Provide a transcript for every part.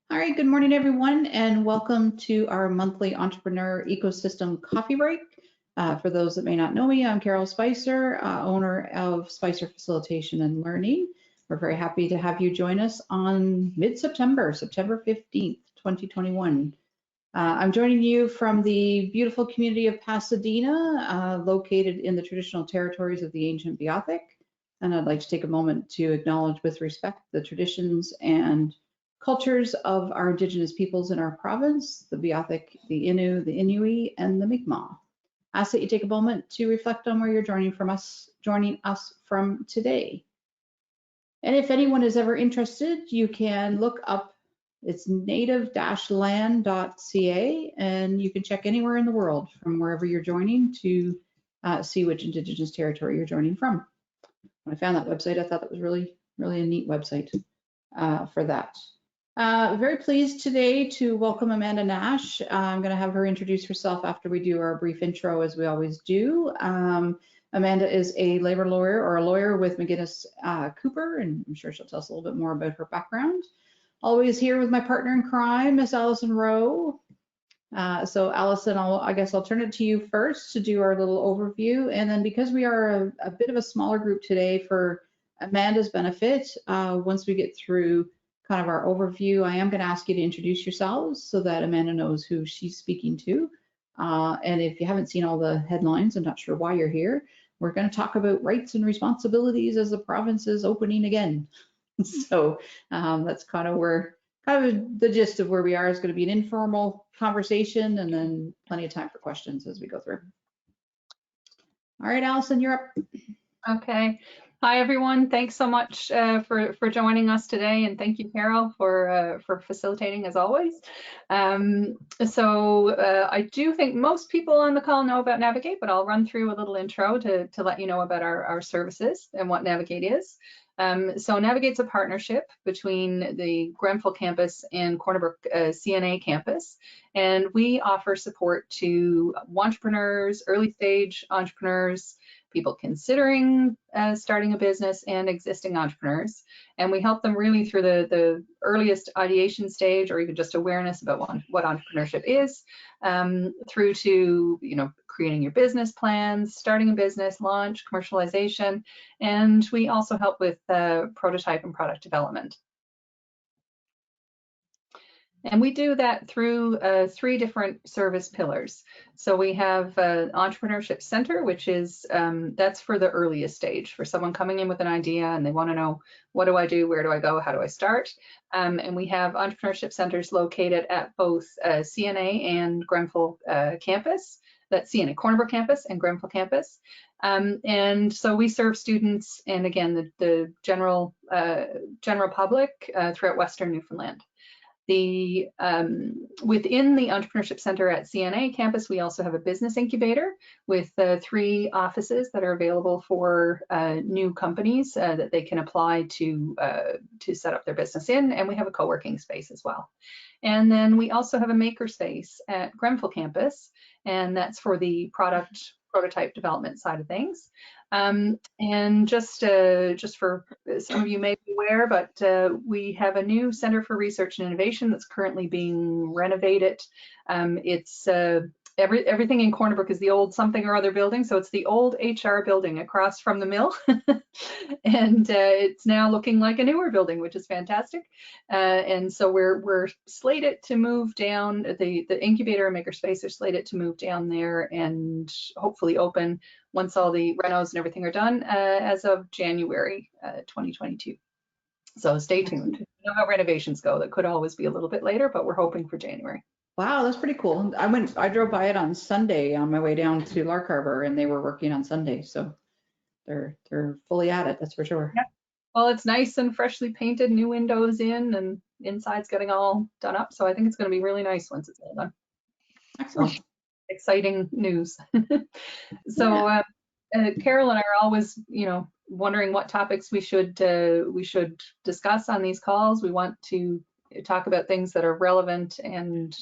All right, good morning, everyone, and welcome to our monthly Entrepreneur Ecosystem Coffee Break. For those that may not know me, I'm Carol Spicer, owner of Spicer Facilitation and Learning. We're very happy to have you join us on mid-September, September 15th, 2021. I'm joining you from the beautiful community of Pasadena, located in the traditional territories of the ancient Beothuk. And I'd like to take a moment to acknowledge with respect the traditions and cultures of our Indigenous peoples in our province, the Beothuk, the Innu, the Inuit, and the Mi'kmaq. I ask that you take a moment to reflect on where you're joining us from today. And if anyone is ever interested, you can look up, it's native-land.ca, and you can check anywhere in the world from wherever you're joining to see which Indigenous territory you're joining from. When I found that website, I thought that was really a neat website for that. Very pleased today to welcome Amanda Nash. I'm going to have her introduce herself after we do our brief intro, as we always do. Amanda is a labor lawyer, or a lawyer with McGinnis Cooper, and I'm sure she'll tell us a little bit more about her background. Always here with my partner in crime, Miss Allison Rowe. So Allison, I guess I'll turn it to you first to do our little overview. And then because we are a bit of a smaller group today, for Amanda's benefit, once we get through kind of our overview, I am going to ask you to introduce yourselves so that Amanda knows who she's speaking to. And if you haven't seen all the headlines, I'm not sure why you're here, we're going to talk about rights and responsibilities as the province is opening again. So that's kind of the gist of where we are. Is going to be an informal conversation and then plenty of time for questions as we go through. All right, Allison, you're up. Okay. Hi, everyone. Thanks so much for joining us today, and thank you, Carol, for facilitating as always. I do think most people on the call know about Navigate, but I'll run through a little intro to let you know about our services and what Navigate is. So Navigate's a partnership between the Grenfell campus and Corner Brook CNA campus, and we offer support to entrepreneurs, early stage entrepreneurs, people considering starting a business, and existing entrepreneurs. And we help them really through the earliest ideation stage, or even just awareness about what entrepreneurship is, through to creating your business plans, starting a business, launch, commercialization, and we also help with prototype and product development. And we do that through 3 different service pillars. So we have an Entrepreneurship Center, which is, that's for the earliest stage, for someone coming in with an idea and they want to know, what do I do, where do I go, how do I start? And we have Entrepreneurship Centers located at both CNA and Grenfell campus. That's CNA Corner Brook campus and Grenfell campus. And so we serve students and, again, the general public throughout Western Newfoundland. Within the Entrepreneurship Center at CNA campus, we also have a business incubator with 3 offices that are available for new companies that they can apply to set up their business in, and we have a co-working space as well. And then we also have a maker space at Grenfell campus, and that's for the prototype development side of things. And just for some of you may be aware, but we have a new Center for Research and Innovation that's currently being renovated. It's everything in Corner Brook is the old something or other building, so it's the old HR building across from the mill, and it's now looking like a newer building, which is fantastic. And so we're slated to move down. The incubator and makerspace are slated to move down there and hopefully open once all the renos and everything are done as of January 2022. So stay tuned. You know how renovations go. That could always be a little bit later, but we're hoping for January. Wow, that's pretty cool. I drove by it on Sunday on my way down to Lark Harbor, and they were working on Sunday, so they're fully at it, that's for sure. Yeah. Well, it's nice and freshly painted, new windows in, and inside's getting all done up. So I think it's going to be really nice once it's all done. Excellent. So, exciting news. So Carol and I are always, wondering what topics we should discuss on these calls. We want to talk about things that are relevant and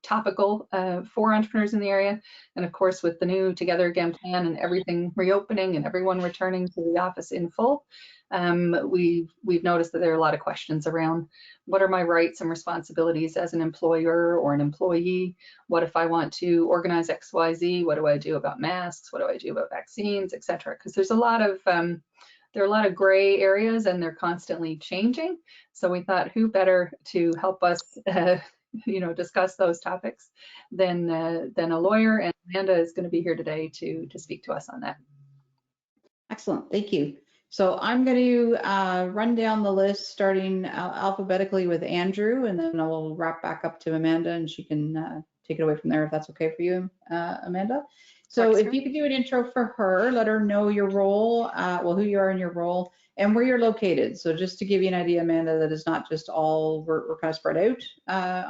topical for entrepreneurs in the area. And of course, with the new Together Again plan and everything reopening and everyone returning to the office in full, we've noticed that there are a lot of questions around what are my rights and responsibilities as an employer or an employee? What if I want to organize XYZ? What do I do about masks? What do I do about vaccines, et cetera? Because there's a lot of there are a lot of gray areas and they're constantly changing. So we thought, who better to help us discuss those topics than a lawyer, and Amanda is going to be here today to speak to us on that. Excellent, thank you. So I'm going to run down the list starting alphabetically with Andrew, and then I'll wrap back up to Amanda, and she can take it away from there if that's okay for you, Amanda. So if you could do an intro for her, let her know your role, well, who you are in your role, and where you're located. So just to give you an idea, Amanda, that it's not just all, we're kind of spread out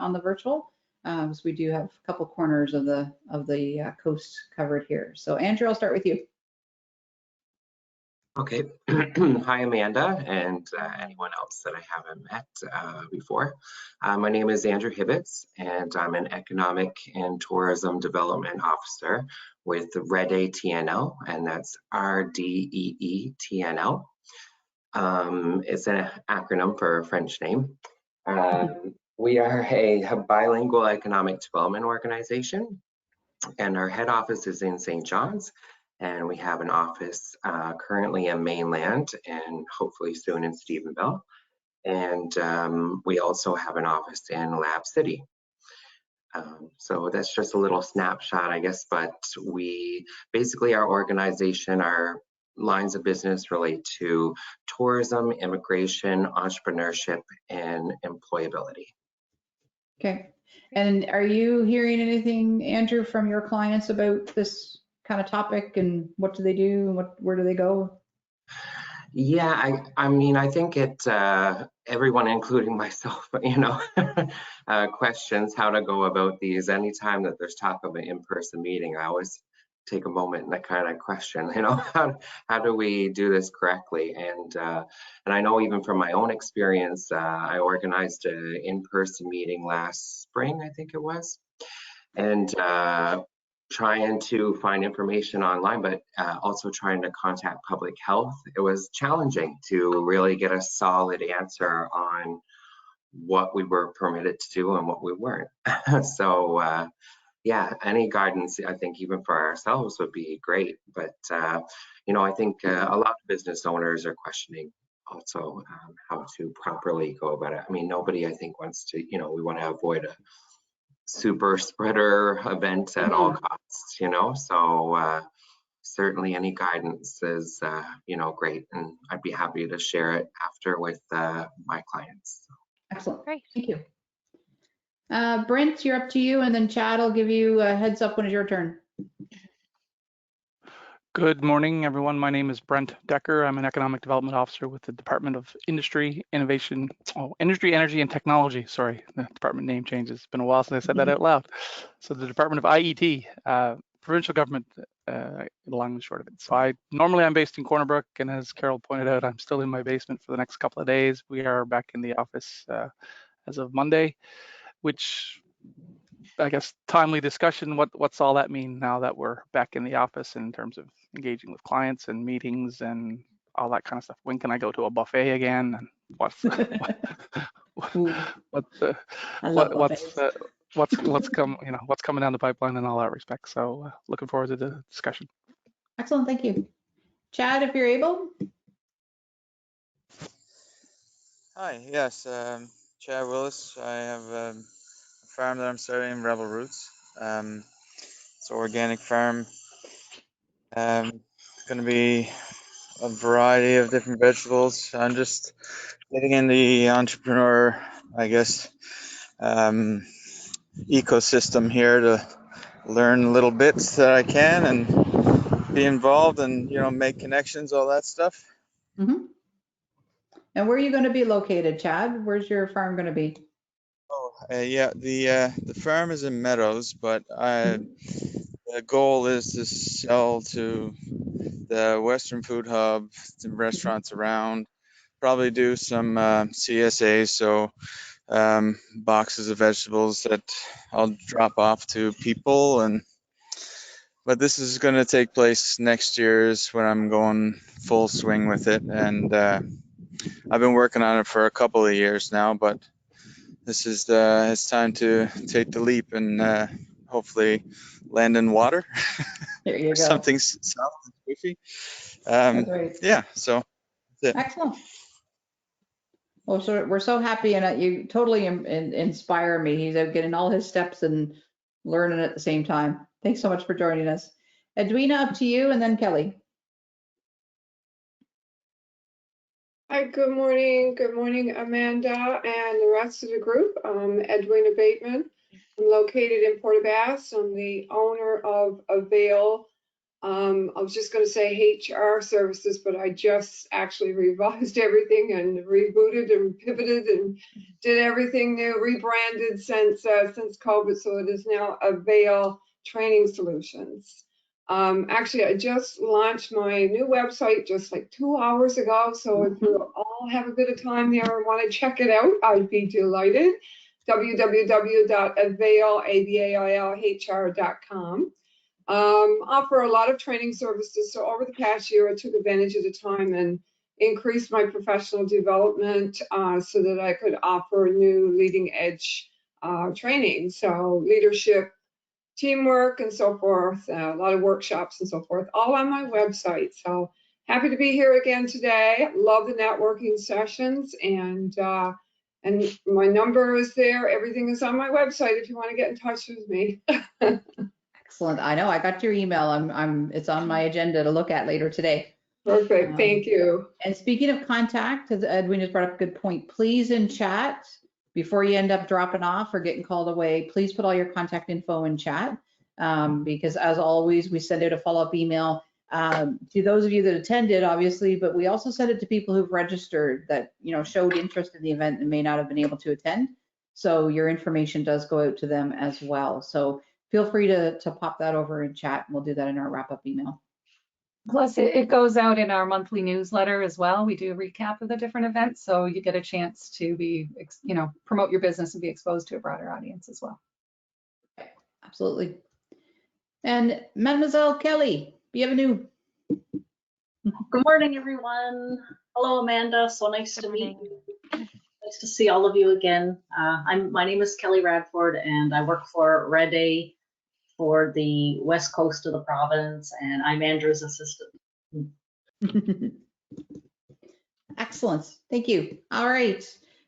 on the virtual. So we do have a couple corners of the coast covered here. So Andrew, I'll start with you. Okay. Hi, Amanda, and anyone else that I haven't met before. My name is Andrew Hibbets, and I'm an Economic and Tourism Development Officer with REDE TNL, and that's RDEE-TNL. It's an acronym for a French name. We are a bilingual economic development organization, and our head office is in St. John's. And we have an office currently in mainland and hopefully soon in Stephenville. And we also have an office in Lab City. So that's just a little snapshot, I guess, but we basically, our organization, our lines of business relate to tourism, immigration, entrepreneurship, and employability. Okay. And are you hearing anything, Andrew, from your clients about this kind of topic, and what do they do, and where do they go? Yeah, I mean, I think everyone, including myself, questions how to go about these. Anytime that there's talk of an in-person meeting, I always take a moment and I kind of question, how do we do this correctly? And I know even from my own experience, I organized an in-person meeting last spring, I think it was, and trying to find information online, but also trying to contact public health. It was challenging to really get a solid answer on what we were permitted to do and what we weren't. So yeah, any guidance, I think, even for ourselves would be great. But I think a lot of business owners are questioning also how to properly go about it. I mean, nobody, I think, wants to, we want to avoid a super spreader event at all costs, so certainly any guidance is great, and I'd be happy to share it after with my clients. Excellent, great, thank you. Brent, you're up to you, and then Chad will give you a heads up when it's your turn. Good morning, everyone. My name is Brent Decker. I'm an Economic Development Officer with the Department of Industry, Energy, and Technology. Sorry, the department name changes. It's been a while since I said that out loud. So the Department of IET, provincial government, long and short of it. So normally I'm based in Corner Brook, and as Carol pointed out, I'm still in my basement for the next couple of days. We are back in the office as of Monday, which, I guess, timely discussion. What's all that mean now that we're back in the office in terms of engaging with clients and meetings and all that kind of stuff? When can I go to a buffet again? And what's coming down the pipeline in all that respect? So looking forward to the discussion. Excellent, thank you. Chad, if you're able. Hi, yes, Chad Willis. I have a farm that I'm starting in Rebel Roots. It's an organic farm. Going to be a variety of different vegetables. I'm just getting in the entrepreneur, I guess, ecosystem here to learn little bits that I can and be involved and, make connections, all that stuff. Mm-hmm. And where are you going to be located, Chad? Where's your farm going to be? Oh, yeah, the farm is in Meadows, but the goal is to sell to the Western Food Hub, the restaurants around, probably do some CSAs, so boxes of vegetables that I'll drop off to people. But this is going to take place next year is when I'm going full swing with it. And I've been working on it for a couple of years now, but it's time to take the leap and hopefully land in water. There you go. Something soft and squishy. That's right. Yeah, so that's it. Excellent. Well, so we're so happy, and you totally inspire me. He's out getting all his steps and learning at the same time. Thanks so much for joining us. Edwina, up to you, and then Kelly. Hi, good morning. Good morning, Amanda and the rest of the group. Edwina Bateman. I'm located in Port Bass. I'm the owner of Avail. I was just going to say HR services, but I just actually revised everything and rebooted and pivoted and did everything new, rebranded since COVID. So it is now Avail Training Solutions. Actually, I just launched my new website just like 2 hours ago. So if you all have a bit of time there and want to check it out, I'd be delighted. www.availhr.com. Offer a lot of training services. So over the past year, I took advantage of the time and increased my professional development so that I could offer new leading edge training. So leadership, teamwork, and so forth, a lot of workshops and so forth, all on my website. So happy to be here again today. Love the networking sessions, and my number is there. Everything is on my website if you want to get in touch with me. Excellent. I know I got your email. It's on my agenda to look at later today. Perfect. Thank you. And speaking of contact, as Edwin has brought up a good point, please in chat, before you end up dropping off or getting called away, please put all your contact info in chat. Because as always, we send out a follow-up email to those of you that attended, obviously, but we also send it to people who've registered that, showed interest in the event and may not have been able to attend. So your information does go out to them as well. So feel free to pop that over in chat, and we'll do that in our wrap-up email. Plus, it goes out in our monthly newsletter as well. We do a recap of the different events, so you get a chance to be, promote your business and be exposed to a broader audience as well. Absolutely. And Mademoiselle Kelly, bienvenue. Good morning, everyone. Hello, Amanda. So nice to meet you. Nice to see all of you again. My name is Kelly Radford, and I work for Red Day for the west coast of the province, and I'm Andrew's assistant. Excellent. Thank you. All right.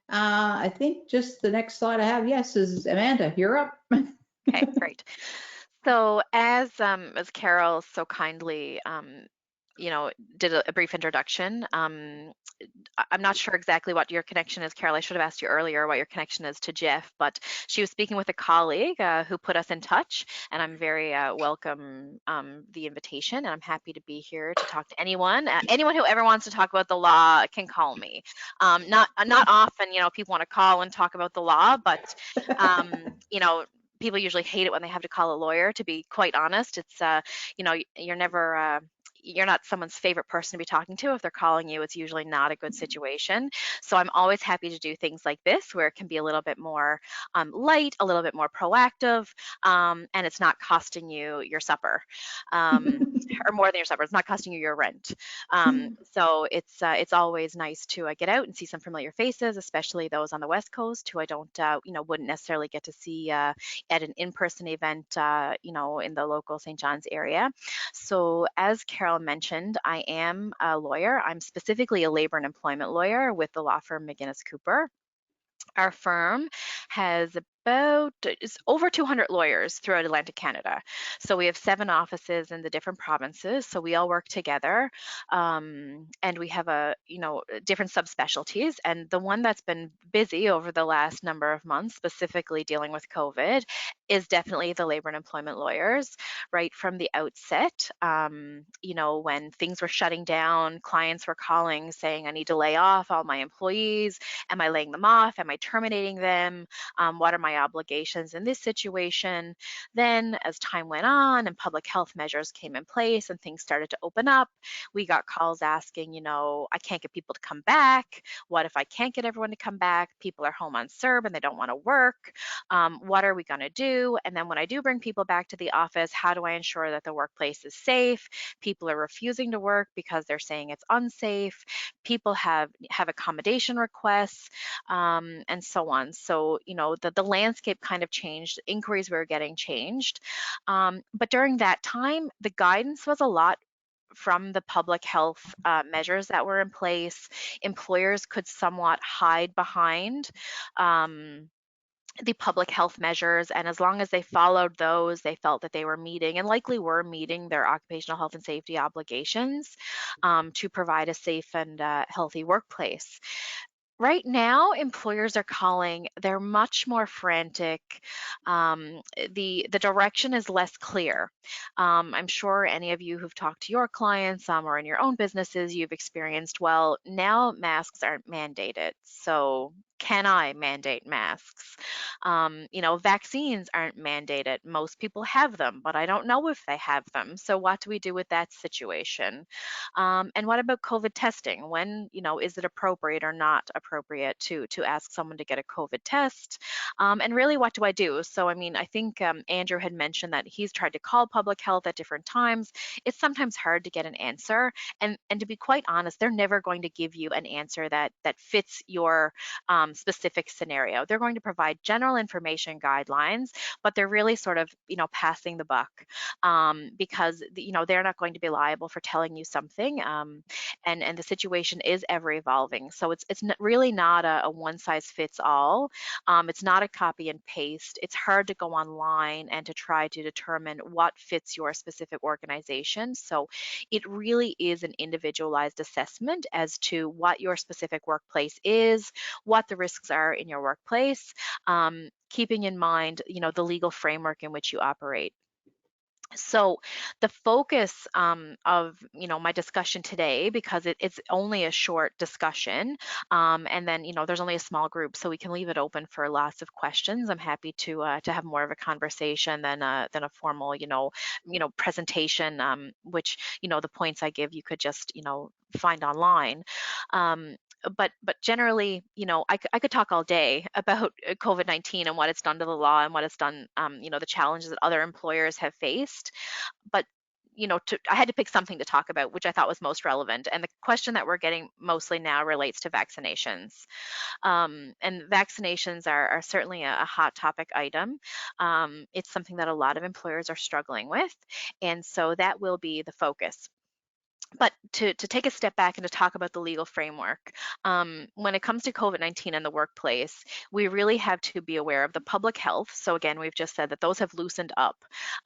I think just the next slide I have, yes, is Amanda. You're up. Okay, great. So as Carol so kindly did a brief introduction. I'm not sure exactly what your connection is, Carol. I should have asked you earlier what your connection is to Jeff, but she was speaking with a colleague who put us in touch, and I'm very welcome the invitation, and I'm happy to be here to talk to anyone. Anyone who ever wants to talk about the law can call me. Not often, people want to call and talk about the law, but people usually hate it when they have to call a lawyer. To be quite honest, it's you're never you're not someone's favorite person to be talking to. If they're calling you, it's usually not a good situation. So I'm always happy to do things like this where it can be a little bit more light, a little bit more proactive, and it's not costing you your supper, or more than your supper. It's not costing you your rent. So it's always nice to get out and see some familiar faces, especially those on the West Coast who I don't, wouldn't necessarily get to see at an in-person event, in the local St. John's area. So as Carol mentioned, I am a lawyer. I'm specifically a labor and employment lawyer with the law firm McGinnis Cooper. Our firm has it's over 200 lawyers throughout Atlantic Canada. So we have 7 offices in the different provinces. So we all work together, and we have different subspecialties. And the one that's been busy over the last number of months, specifically dealing with COVID, is definitely the labor and employment lawyers. Right from the outset, when things were shutting down, clients were calling saying, I need to lay off all my employees. Am I laying them off? Am I terminating them? What are my my obligations in this situation? Then as time went on and public health measures came in place and things started to open up, we got calls asking, I can't get people to come back. What if I can't get everyone to come back? People are home on CERB and they don't want to work. What are we going to do? And then when I do bring people back to the office, how do I ensure that the workplace is safe? People are refusing to work because they're saying it's unsafe. People have accommodation requests, and so on. So, the landscape kind of changed. Inquiries were getting changed. But during that time, the guidance was a lot from the public health measures that were in place. Employers could somewhat hide behind the public health measures, and as long as they followed those, they felt that they were meeting and likely were meeting their occupational health and safety obligations to provide a safe and healthy workplace. Right now, employers are calling, they're much more frantic. The direction is less clear. I'm sure any of you who've talked to your clients or in your own businesses, you've experienced, well, now masks aren't mandated. So can I mandate masks? Vaccines aren't mandated. Most people have them, but I don't know if they have them. So what do we do with that situation? And what about COVID testing? When, is it appropriate or not appropriate to ask someone to get a COVID test? And really, what do I do? So, I think Andrew had mentioned that he's tried to call public health at different times. It's sometimes hard to get an answer. And to be quite honest, they're never going to give you an answer that fits your specific scenario. They're going to provide general information guidelines, but they're really sort of, passing the buck because, they're not going to be liable for telling you something. And the situation is ever evolving. So it's really not a one size fits all. It's not a copy and paste. It's hard to go online and to try to determine what fits your specific organization. So it really is an individualized assessment as to what your specific workplace is, what the risks are in your workplace, keeping in mind, the legal framework in which you operate. So the focus of my discussion today, because it's only a short discussion, and then there's only a small group, so we can leave it open for lots of questions. I'm happy to have more of a conversation than a formal presentation, which the points I give you could just find online. But generally, I could talk all day about COVID-19 and what it's done to the law and what it's done, the challenges that other employers have faced. But I had to pick something to talk about, which I thought was most relevant. And the question that we're getting mostly now relates to vaccinations. And vaccinations are certainly a hot topic item. It's something that a lot of employers are struggling with. And so that will be the focus. But to take a step back and to talk about the legal framework, when it comes to COVID-19 in the workplace, we really have to be aware of the public health. So again, we've just said that those have loosened up.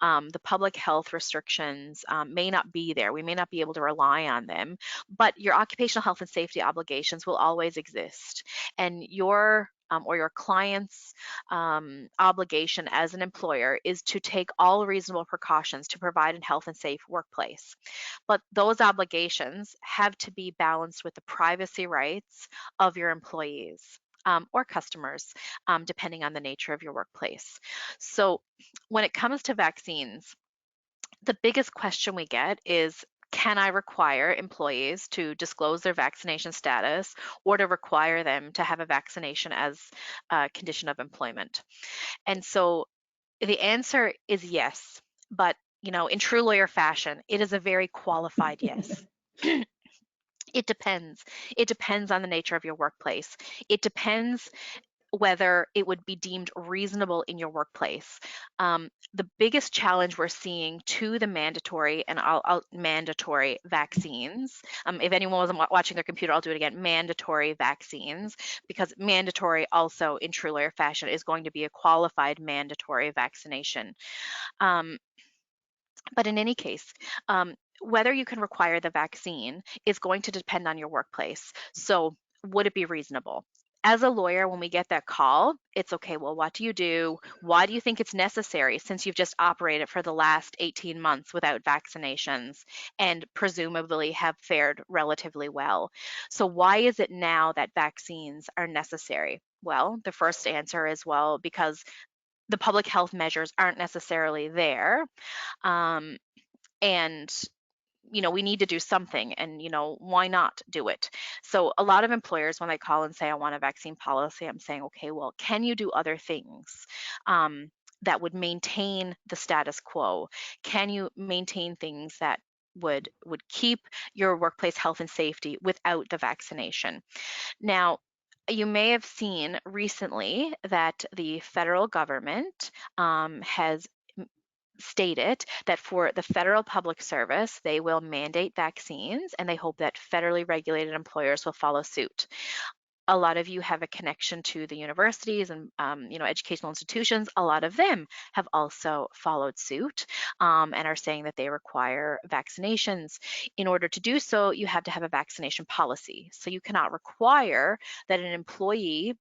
The public health restrictions may not be there. We may not be able to rely on them, but your occupational health and safety obligations will always exist. And your or your client's obligation as an employer is to take all reasonable precautions to provide a health and safe workplace. But those obligations have to be balanced with the privacy rights of your employees. Or customers, depending on the nature of your workplace. So when it comes to vaccines, the biggest question we get is, can I require employees to disclose their vaccination status or to require them to have a vaccination as a condition of employment? And so the answer is yes, but in true lawyer fashion, it is a very qualified yes. It depends. It depends on the nature of your workplace. It depends whether it would be deemed reasonable in your workplace. The biggest challenge we're seeing to the mandatory and mandatory vaccines, if anyone wasn't watching their computer, I'll do it again, mandatory vaccines, because mandatory also in true lawyer fashion is going to be a qualified mandatory vaccination. But in any case, whether you can require the vaccine is going to depend on your workplace. So would it be reasonable? as a lawyer, when we get that call, it's okay, well, what do you do? Why do you think it's necessary since you've just operated for the last 18 months without vaccinations and presumably have fared relatively well? So why is it now that vaccines are necessary? Well, the first answer is, well, because the public health measures aren't necessarily there. Um, and we need to do something, and why not do it? So a lot of employers, when they call and say I want a vaccine policy, I'm saying, okay, well, can you do other things that would maintain the status quo? Can you maintain things that would keep your workplace health and safety without the vaccination? Now, you may have seen recently that the federal government has stated that for the federal public service, they will mandate vaccines, and they hope that federally regulated employers will follow suit. A lot of you have a connection to the universities and educational institutions. A lot of them have also followed suit and are saying that they require vaccinations. In order to do so, you have to have a vaccination policy. So you cannot require that an employee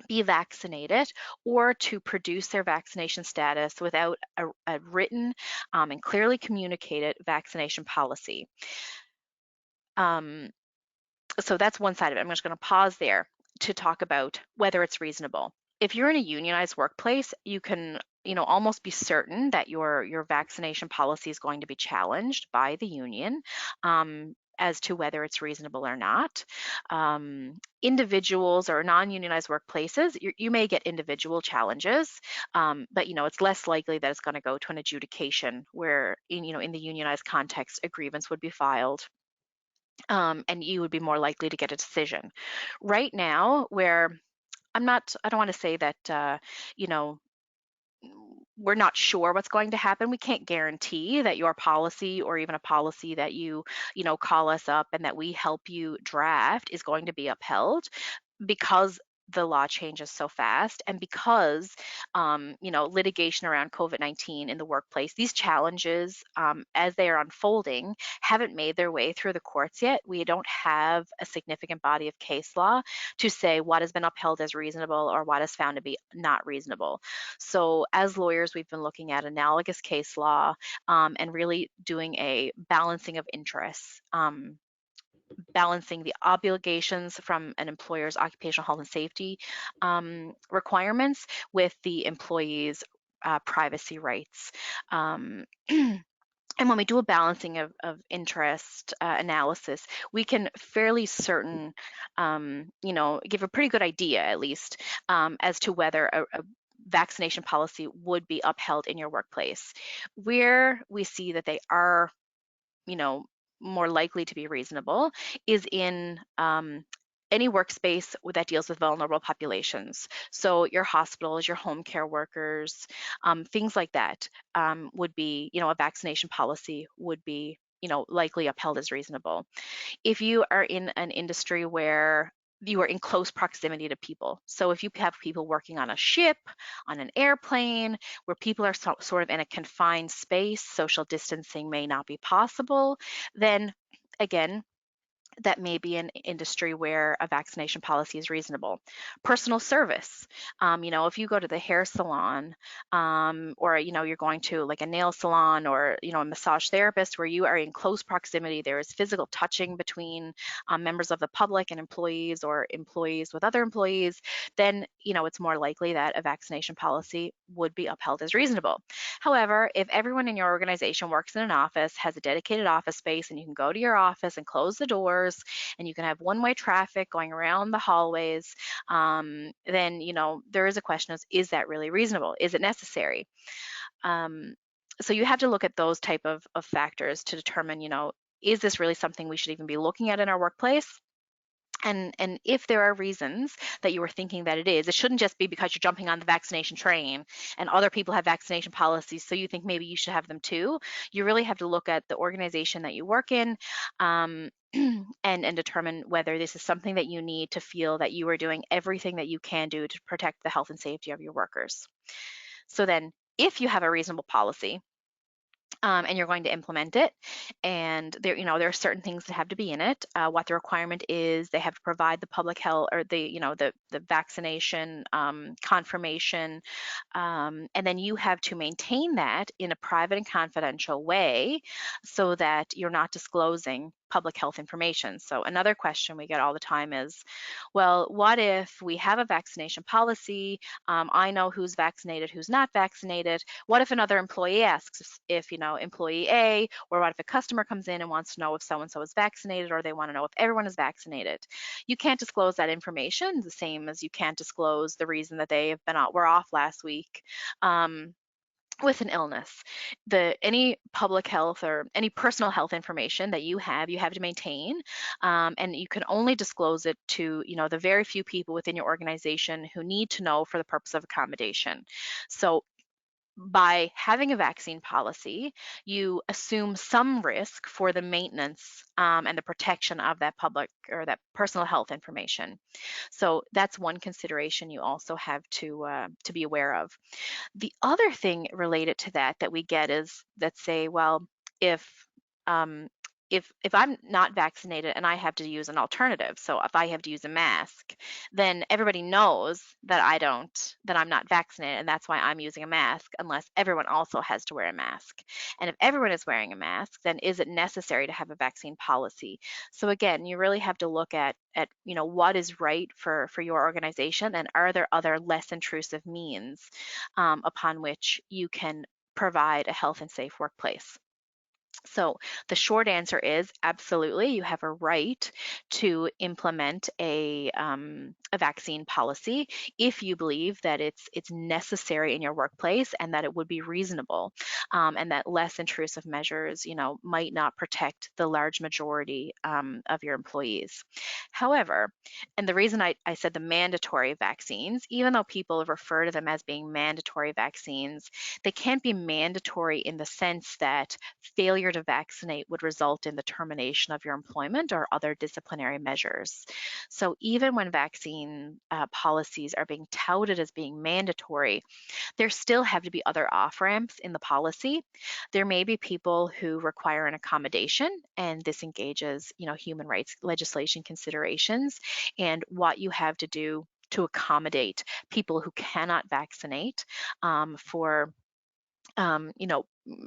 be vaccinated or to produce their vaccination status without a written and clearly communicated vaccination policy. So that's one side of it. I'm just going to pause there to talk about whether it's reasonable. If you're in a unionized workplace, you can almost be certain that your vaccination policy is going to be challenged by the union as to whether it's reasonable or not. Individuals or non-unionized workplaces, you may get individual challenges, but it's less likely that it's going to go to an adjudication where in the unionized context, a grievance would be filed. And you would be more likely to get a decision. Right now, where I don't want to say that, we're not sure what's going to happen. We can't guarantee that your policy or even a policy that you call us up and that we help you draft is going to be upheld, because the law changes so fast, and because litigation around COVID-19 in the workplace, these challenges as they are unfolding haven't made their way through the courts yet. We don't have a significant body of case law to say what has been upheld as reasonable or what is found to be not reasonable. So as lawyers, we've been looking at analogous case law and really doing a balancing of interests. Balancing the obligations from an employer's occupational health and safety requirements with the employee's privacy rights. And when we do a balancing of interest analysis, we can fairly certain, give a pretty good idea at least as to whether a vaccination policy would be upheld in your workplace. Where we see that they are more likely to be reasonable is in any workspace that deals with vulnerable populations. So your hospitals, your home care workers, things like that would be, a vaccination policy would be, likely upheld as reasonable. If you are in an industry where you are in close proximity to people. So if you have people working on a ship, on an airplane, where people are sort of in a confined space, social distancing may not be possible, then again, that may be an industry where a vaccination policy is reasonable. Personal service, if you go to the hair salon or, you're going to like a nail salon or, a massage therapist where you are in close proximity, there is physical touching between members of the public and employees or employees with other employees, then, it's more likely that a vaccination policy would be upheld as reasonable. However, if everyone in your organization works in an office, has a dedicated office space, and you can go to your office and close the doors, and you can have one-way traffic going around the hallways, then there is a question of, is that really reasonable? Is it necessary? So you have to look at those type of factors to determine, is this really something we should even be looking at in our workplace? And if there are reasons that you are thinking that it shouldn't just be because you're jumping on the vaccination train and other people have vaccination policies, so you think maybe you should have them too. You really have to look at the organization that you work in and determine whether this is something that you need to feel that you are doing everything that you can do to protect the health and safety of your workers. So then, if you have a reasonable policy, and you're going to implement it. And there, there are certain things that have to be in it. What the requirement is, they have to provide the public health or the vaccination confirmation, and then you have to maintain that in a private and confidential way so that you're not disclosing public health information. So another question we get all the time is, well, what if we have a vaccination policy? I know who's vaccinated, who's not vaccinated. What if another employee asks if, employee A, or what if a customer comes in and wants to know if so-and-so is vaccinated, or they want to know if everyone is vaccinated? You can't disclose that information, the same as you can't disclose the reason that they have were off last week. With an illness. Any public health or any personal health information that you have to maintain, and you can only disclose it to the very few people within your organization who need to know for the purpose of accommodation. So by having a vaccine policy, you assume some risk for the maintenance and the protection of that public or that personal health information. So that's one consideration you also have to be aware of. The other thing related to that we get is that say, well, um, if I'm not vaccinated and I have to use an alternative, so if I have to use a mask, then everybody knows that I'm not vaccinated, and that's why I'm using a mask, unless everyone also has to wear a mask. And if everyone is wearing a mask, then is it necessary to have a vaccine policy? So again, you really have to look at what is right for your organization, and are there other less intrusive means upon which you can provide a health and safe workplace. So the short answer is absolutely, you have a right to implement a vaccine policy if you believe that it's necessary in your workplace and that it would be reasonable, and that less intrusive measures, might not protect the large majority of your employees. However, and the reason I said the mandatory vaccines, even though people refer to them as being mandatory vaccines, they can't be mandatory in the sense that failure to vaccinate would result in the termination of your employment or other disciplinary measures. So even when vaccine policies are being touted as being mandatory, there still have to be other off-ramps in the policy. There may be people who require an accommodation, and this engages, human rights legislation considerations and what you have to do to accommodate people who cannot vaccinate for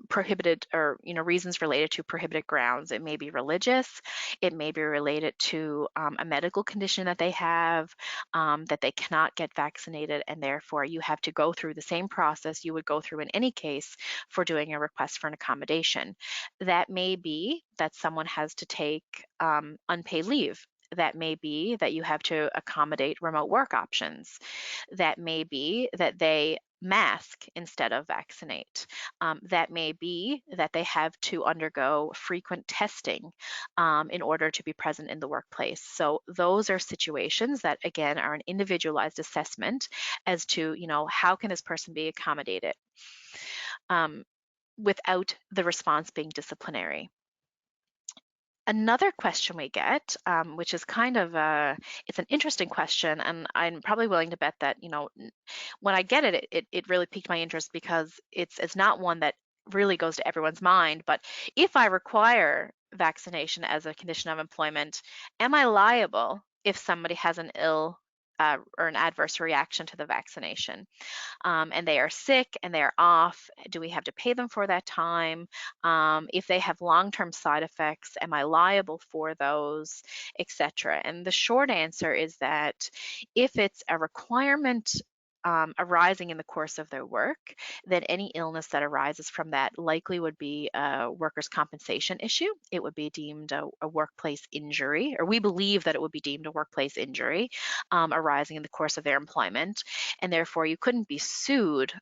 prohibited or reasons related to prohibited grounds. It may be religious, it may be related to a medical condition that they have, that they cannot get vaccinated, and therefore you have to go through the same process you would go through in any case for doing a request for an accommodation. That may be that someone has to take unpaid leave. That may be that you have to accommodate remote work options. That may be that they mask instead of vaccinate. That may be that they have to undergo frequent testing in order to be present in the workplace. So those are situations that, again, are an individualized assessment as to, how can this person be accommodated without the response being disciplinary. Another question we get, which is kind of it's an interesting question, and I'm probably willing to bet that when I get it, it really piqued my interest because it's not one that really goes to everyone's mind. But if I require vaccination as a condition of employment, am I liable if somebody has an ill or an adverse reaction to the vaccination? And they are sick and they are off, do we have to pay them for that time? If they have long-term side effects, am I liable for those, etc.? And the short answer is that if it's a requirement arising in the course of their work, then any illness that arises from that likely would be a workers' compensation issue. It would be deemed a workplace injury, or we believe that it would be deemed a workplace injury arising in the course of their employment, and therefore you couldn't be sued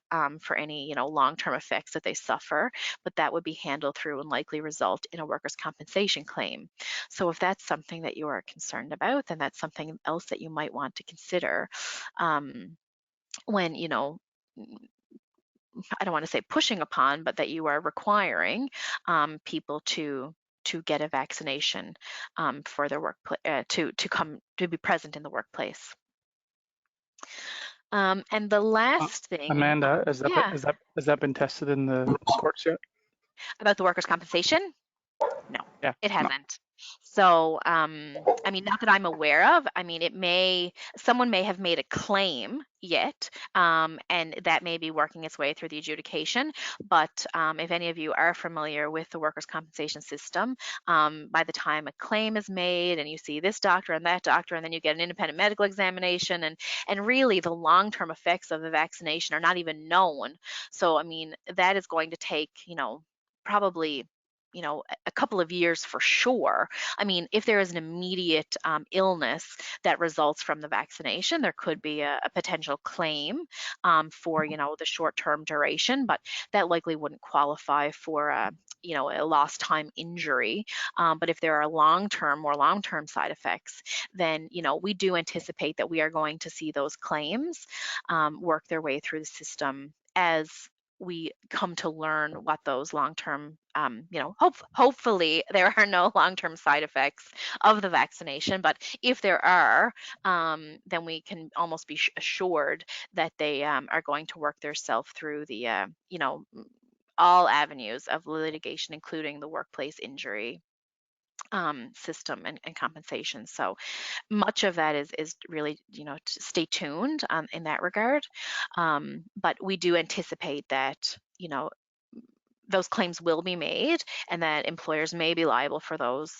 for any long-term effects that they suffer, but that would be handled through and likely result in a workers' compensation claim. So if that's something that you are concerned about, then that's something else that you might want to consider when I don't want to say pushing upon, but that you are requiring people to get a vaccination for their workplace, to be present in the workplace. And the last thing, Amanda, has yeah. that been tested in the courts yet? About the workers' compensation? No, Yeah, it no. hasn't. So, I mean, not that I'm aware of. I mean, someone may have made a claim yet, and that may be working its way through the adjudication. But if any of you are familiar with the workers' compensation system, by the time a claim is made and you see this doctor and that doctor, and then you get an independent medical examination, and really the long-term effects of the vaccination are not even known. So, I mean, that is going to take, probably a couple of years for sure. I mean, if there is an immediate illness that results from the vaccination, there could be a potential claim for the short-term duration, but that likely wouldn't qualify for a lost time injury. But if there are more long-term side effects, then we do anticipate that we are going to see those claims work their way through the system as we come to learn what those long-term, hopefully there are no long-term side effects of the vaccination, but if there are, then we can almost be assured that they are going to work themselves through the, all avenues of litigation, including the workplace injury system and compensation. So much of that is really, to stay tuned in that regard. But we do anticipate that, those claims will be made and that employers may be liable for those,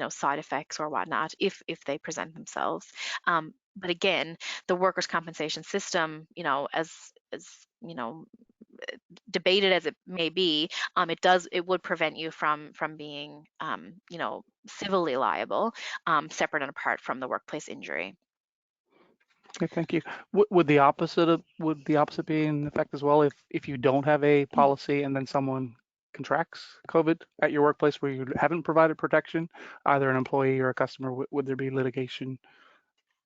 side effects or whatnot if they present themselves. But again, the workers' compensation system, as debated as it may be, it would prevent you from being, civilly liable, separate and apart from the workplace injury. Okay, thank you. Would the opposite be in effect as well if you don't have a policy and then someone contracts COVID at your workplace where you haven't provided protection, either an employee or a customer? Would there be litigation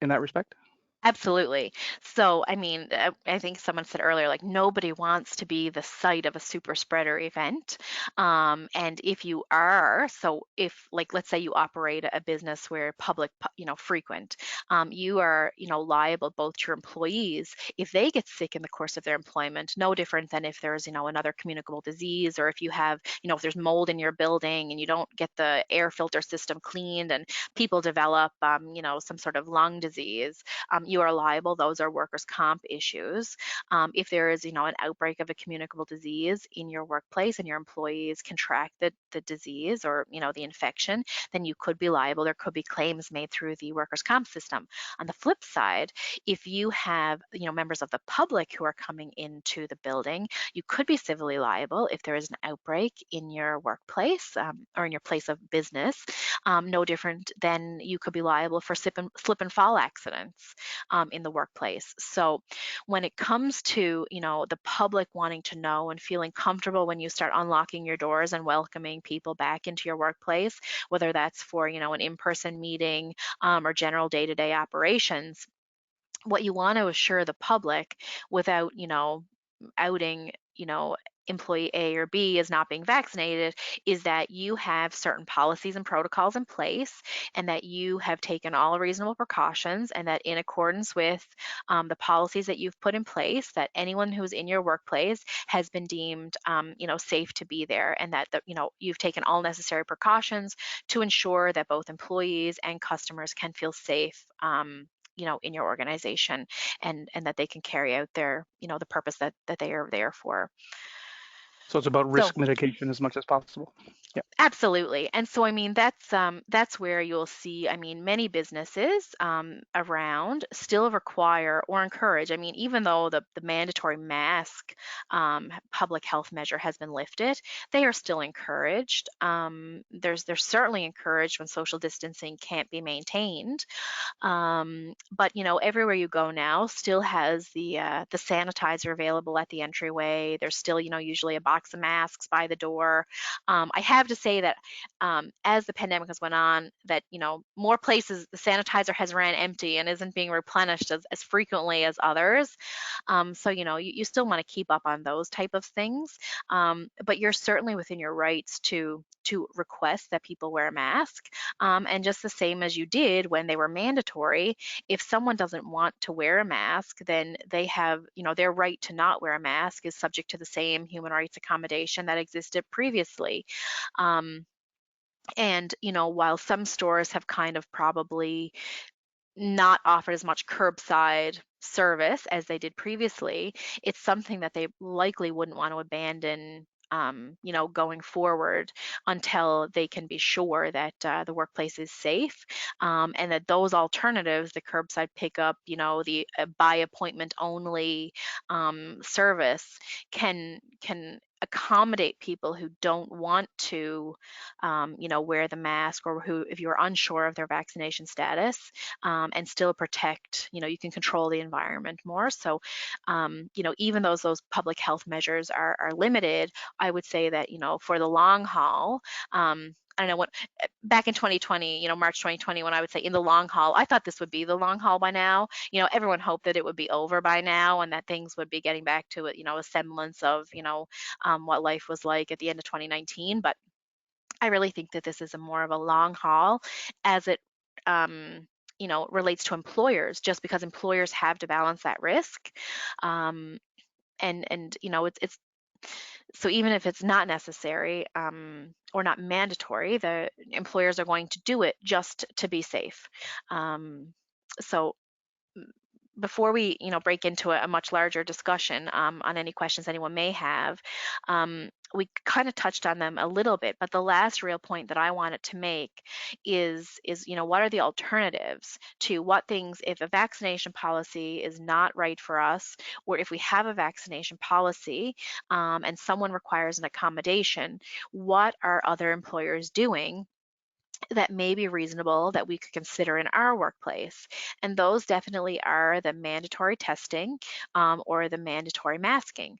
in that respect? Absolutely. So, I mean, I think someone said earlier, like nobody wants to be the site of a super spreader event. And if you are, so if like, let's say you operate a business where public, frequent, you are, liable both to your employees if they get sick in the course of their employment, no different than if there's, another communicable disease, or if you have, if there's mold in your building and you don't get the air filter system cleaned and people develop, some sort of lung disease. You are liable. Those are workers' comp issues. If there is, an outbreak of a communicable disease in your workplace and your employees contract the disease or, the infection, then you could be liable. There could be claims made through the workers' comp system. On the flip side, if you have, members of the public who are coming into the building, you could be civilly liable if there is an outbreak in your workplace or in your place of business. No different than you could be liable for slip and fall accidents in the workplace. So when it comes to, the public wanting to know and feeling comfortable when you start unlocking your doors and welcoming people back into your workplace, whether that's for, an in-person meeting or general day-to-day operations, what you want to assure the public without, outing, employee A or B as not being vaccinated is that you have certain policies and protocols in place and that you have taken all reasonable precautions and that in accordance with the policies that you've put in place, that anyone who's in your workplace has been deemed, safe to be there and that, you've taken all necessary precautions to ensure that both employees and customers can feel safe, in your organization and that they can carry out their, the purpose that they are there for. So it's about So risk mitigation as much as possible. Yeah. absolutely. And so, I mean, that's where you'll see, I mean, many businesses around still require or encourage, I mean, even though the mandatory mask public health measure has been lifted, they are still encouraged. They're certainly encouraged when social distancing can't be maintained. But everywhere you go now still has the sanitizer available at the entryway. There's still, usually a box of masks by the door. I have to say that as the pandemic has went on, that more places the sanitizer has ran empty and isn't being replenished as frequently as others. So you still want to keep up on those type of things, but you're certainly within your rights to request that people wear a mask. And just the same as you did when they were mandatory, if someone doesn't want to wear a mask, then they have, their right to not wear a mask is subject to the same human rights accommodation that existed previously. And, while some stores have kind of probably not offered as much curbside service as they did previously, it's something that they likely wouldn't want to abandon, going forward until they can be sure that the workplace is safe, and that those alternatives, the curbside pickup, the by appointment only service, can accommodate people who don't want to, wear the mask, or who, if you're unsure of their vaccination status, and still protect, you can control the environment more. So, even though those public health measures are limited, I would say that, for the long haul, I don't know what, back in 2020, March 2020, when I would say in the long haul, I thought this would be the long haul by now. Everyone hoped that it would be over by now and that things would be getting back to, a semblance of, what life was like at the end of 2019. But I really think that this is a more of a long haul, as it, relates to employers, just because employers have to balance that risk. And it's so even if it's not necessary, or not mandatory, the employers are going to do it just to be safe. So before we, break into a much larger discussion, on any questions anyone may have, we kind of touched on them a little bit, but the last real point that I wanted to make is, what are the alternatives to what things, if a vaccination policy is not right for us, or if we have a vaccination policy, and someone requires an accommodation, what are other employers doing that may be reasonable that we could consider in our workplace? And those definitely are the mandatory testing, or the mandatory masking.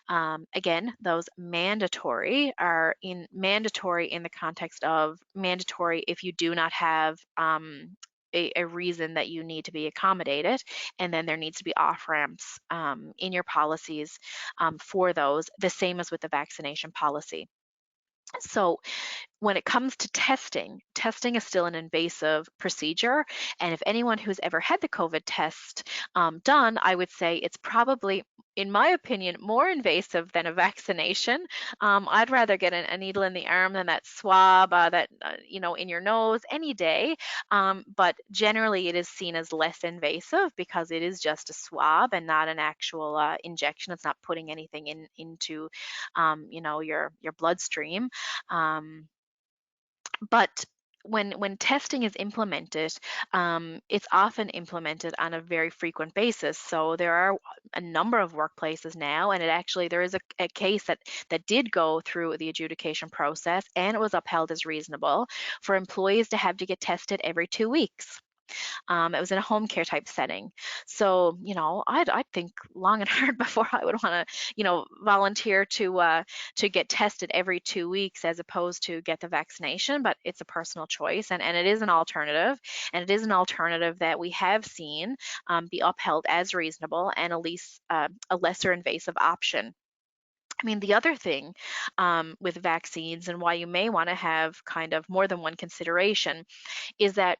Again, those mandatory are mandatory in the context of mandatory if you do not have, a reason that you need to be accommodated, and then there needs to be off ramps, in your policies, for those, the same as with the vaccination policy. So when it comes to testing, testing is still an invasive procedure. And if anyone who's ever had the COVID test, done, I would say it's probably, in my opinion, more invasive than a vaccination. I'd rather get a needle in the arm than that swab, in your nose any day. But generally, it is seen as less invasive because it is just a swab and not an actual injection. It's not putting anything into, your bloodstream. But when testing is implemented, it's often implemented on a very frequent basis. So there are a number of workplaces now, and there is a case that did go through the adjudication process, and it was upheld as reasonable for employees to have to get tested every 2 weeks. It was in a home care type setting. So, I'd think long and hard before I would want to, volunteer to get tested every 2 weeks as opposed to get the vaccination. But it's a personal choice, and it is an alternative, and it is an alternative that we have seen, be upheld as reasonable and at least a lesser invasive option. I mean, the other thing, with vaccines, and why you may want to have kind of more than one consideration, is that,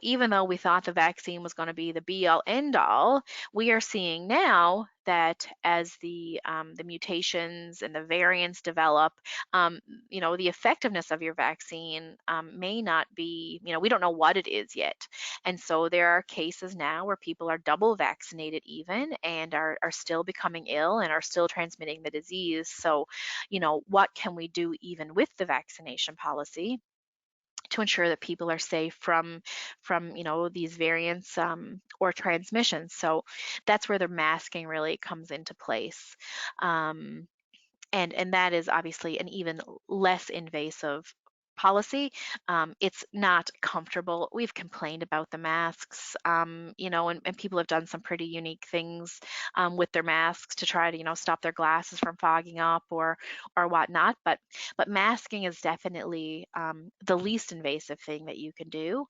even though we thought the vaccine was going to be the be all end all, we are seeing now that as the mutations and the variants develop, the effectiveness of your vaccine, may not be, we don't know what it is yet. And so there are cases now where people are double vaccinated even, and are still becoming ill and are still transmitting the disease. So, what can we do even with the vaccination policy to ensure that people are safe from these variants, or transmissions? So that's where the masking really comes into place. And that is obviously an even less invasive policy. It's not comfortable. We've complained about the masks, and people have done some pretty unique things, with their masks to try to, stop their glasses from fogging up or whatnot. But masking is definitely, the least invasive thing that you can do,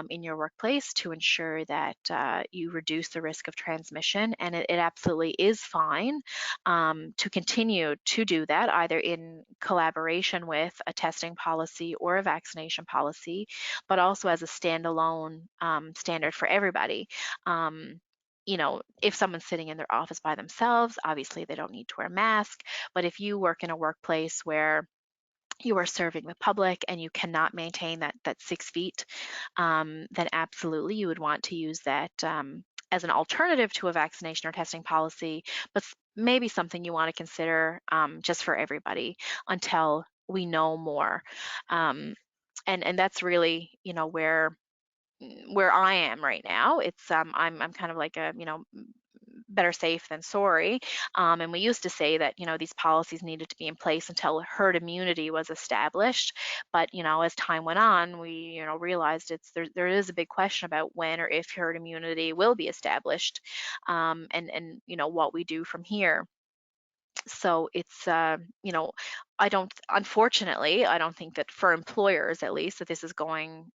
in your workplace to ensure that you reduce the risk of transmission. And it absolutely is fine, to continue to do that, either in collaboration with a testing policy or a vaccination policy, but also as a standalone, standard for everybody. if someone's sitting in their office by themselves, obviously they don't need to wear a mask. But if you work in a workplace where you are serving the public and you cannot maintain that 6 feet, then absolutely you would want to use that as an alternative to a vaccination or testing policy, but maybe something you want to consider just for everybody until we know more. And that's really, where I am right now. It's I'm kind of like a better safe than sorry. And we used to say that these policies needed to be in place until herd immunity was established. But as time went on, we realized there is a big question about when or if herd immunity will be established, and what we do from here. So it's unfortunately, I don't think that for employers at least that this is going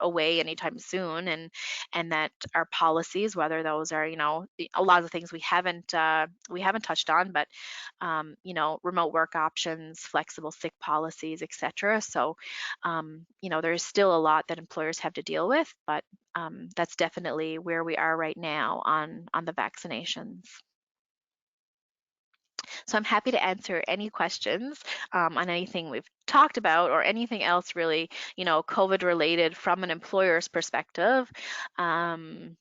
away anytime soon, and that our policies, whether those are a lot of the things we haven't touched on, but remote work options, flexible sick policies, etc. So there's still a lot that employers have to deal with, but that's definitely where we are right now on the vaccinations. So I'm happy to answer any questions on anything we've talked about or anything else really, COVID related from an employer's perspective. That's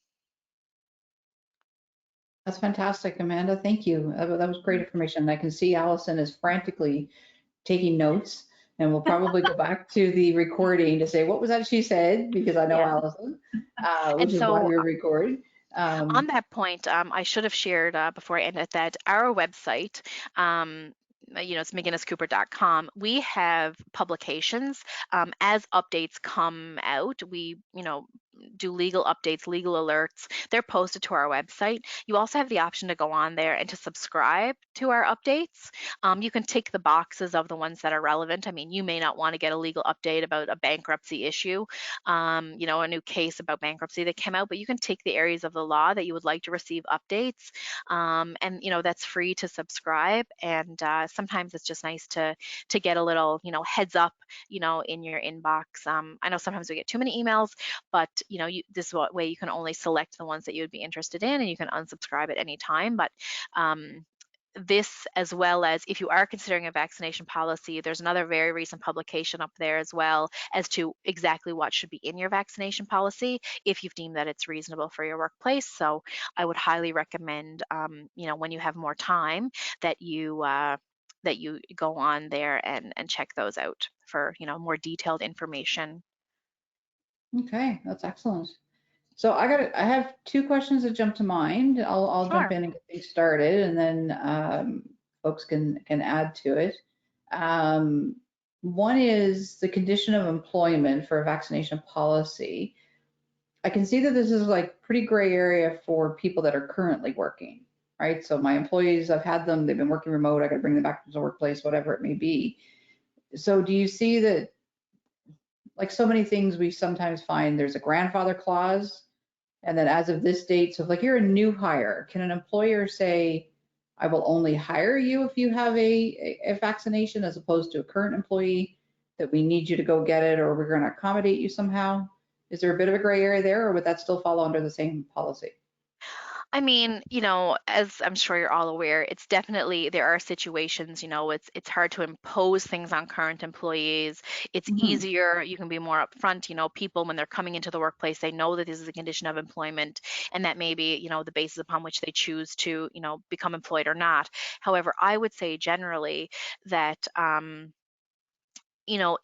fantastic, Amanda. Thank you. That was great information. And I can see Allison is frantically taking notes, and we'll probably go back to the recording to say, what was that she said? Because I know Yeah. Allison, And which is why so we record. on that point, I should have shared before I ended that our website, it's mcginniscooper.com. We have publications as updates come out. We, do legal updates, legal alerts. They're posted to our website. You also have the option to go on there and to subscribe to our updates. You can tick the boxes of the ones that are relevant. I mean, you may not want to get a legal update about a bankruptcy issue, a new case about bankruptcy that came out, but you can take the areas of the law that you would like to receive updates, and that's free to subscribe. And sometimes it's just nice to get a little heads up in your inbox. I know sometimes we get too many emails, but this way you can only select the ones that you would be interested in, and you can unsubscribe at any time. But this, as well as if you are considering a vaccination policy, there's another very recent publication up there as well as to exactly what should be in your vaccination policy if you've deemed that it's reasonable for your workplace. So I would highly recommend, when you have more time, that you go on there and check those out for more detailed information. Okay, that's excellent. So I have two questions that jump to mind. I'll jump Sure. in and get things started, and then folks can add to it. One is the condition of employment for a vaccination policy. I can see that this is like pretty gray area for people that are currently working, right? So my employees, I've had them, they've been working remote, I got to bring them back to the workplace, whatever it may be. So do you see that, like so many things we sometimes find, there's a grandfather clause, and then as of this date, so if like you're a new hire, can an employer say, I will only hire you if you have a vaccination, as opposed to a current employee that we need you to go get it, or we're going to accommodate you somehow? Is there a bit of a gray area there, or would that still fall under the same policy? I mean, as I'm sure you're all aware, it's definitely, there are situations, it's hard to impose things on current employees. It's Mhm. easier, you can be more upfront. People, when they're coming into the workplace, they know that this is a condition of employment, and that may be, the basis upon which they choose to, become employed or not. However, I would say generally that,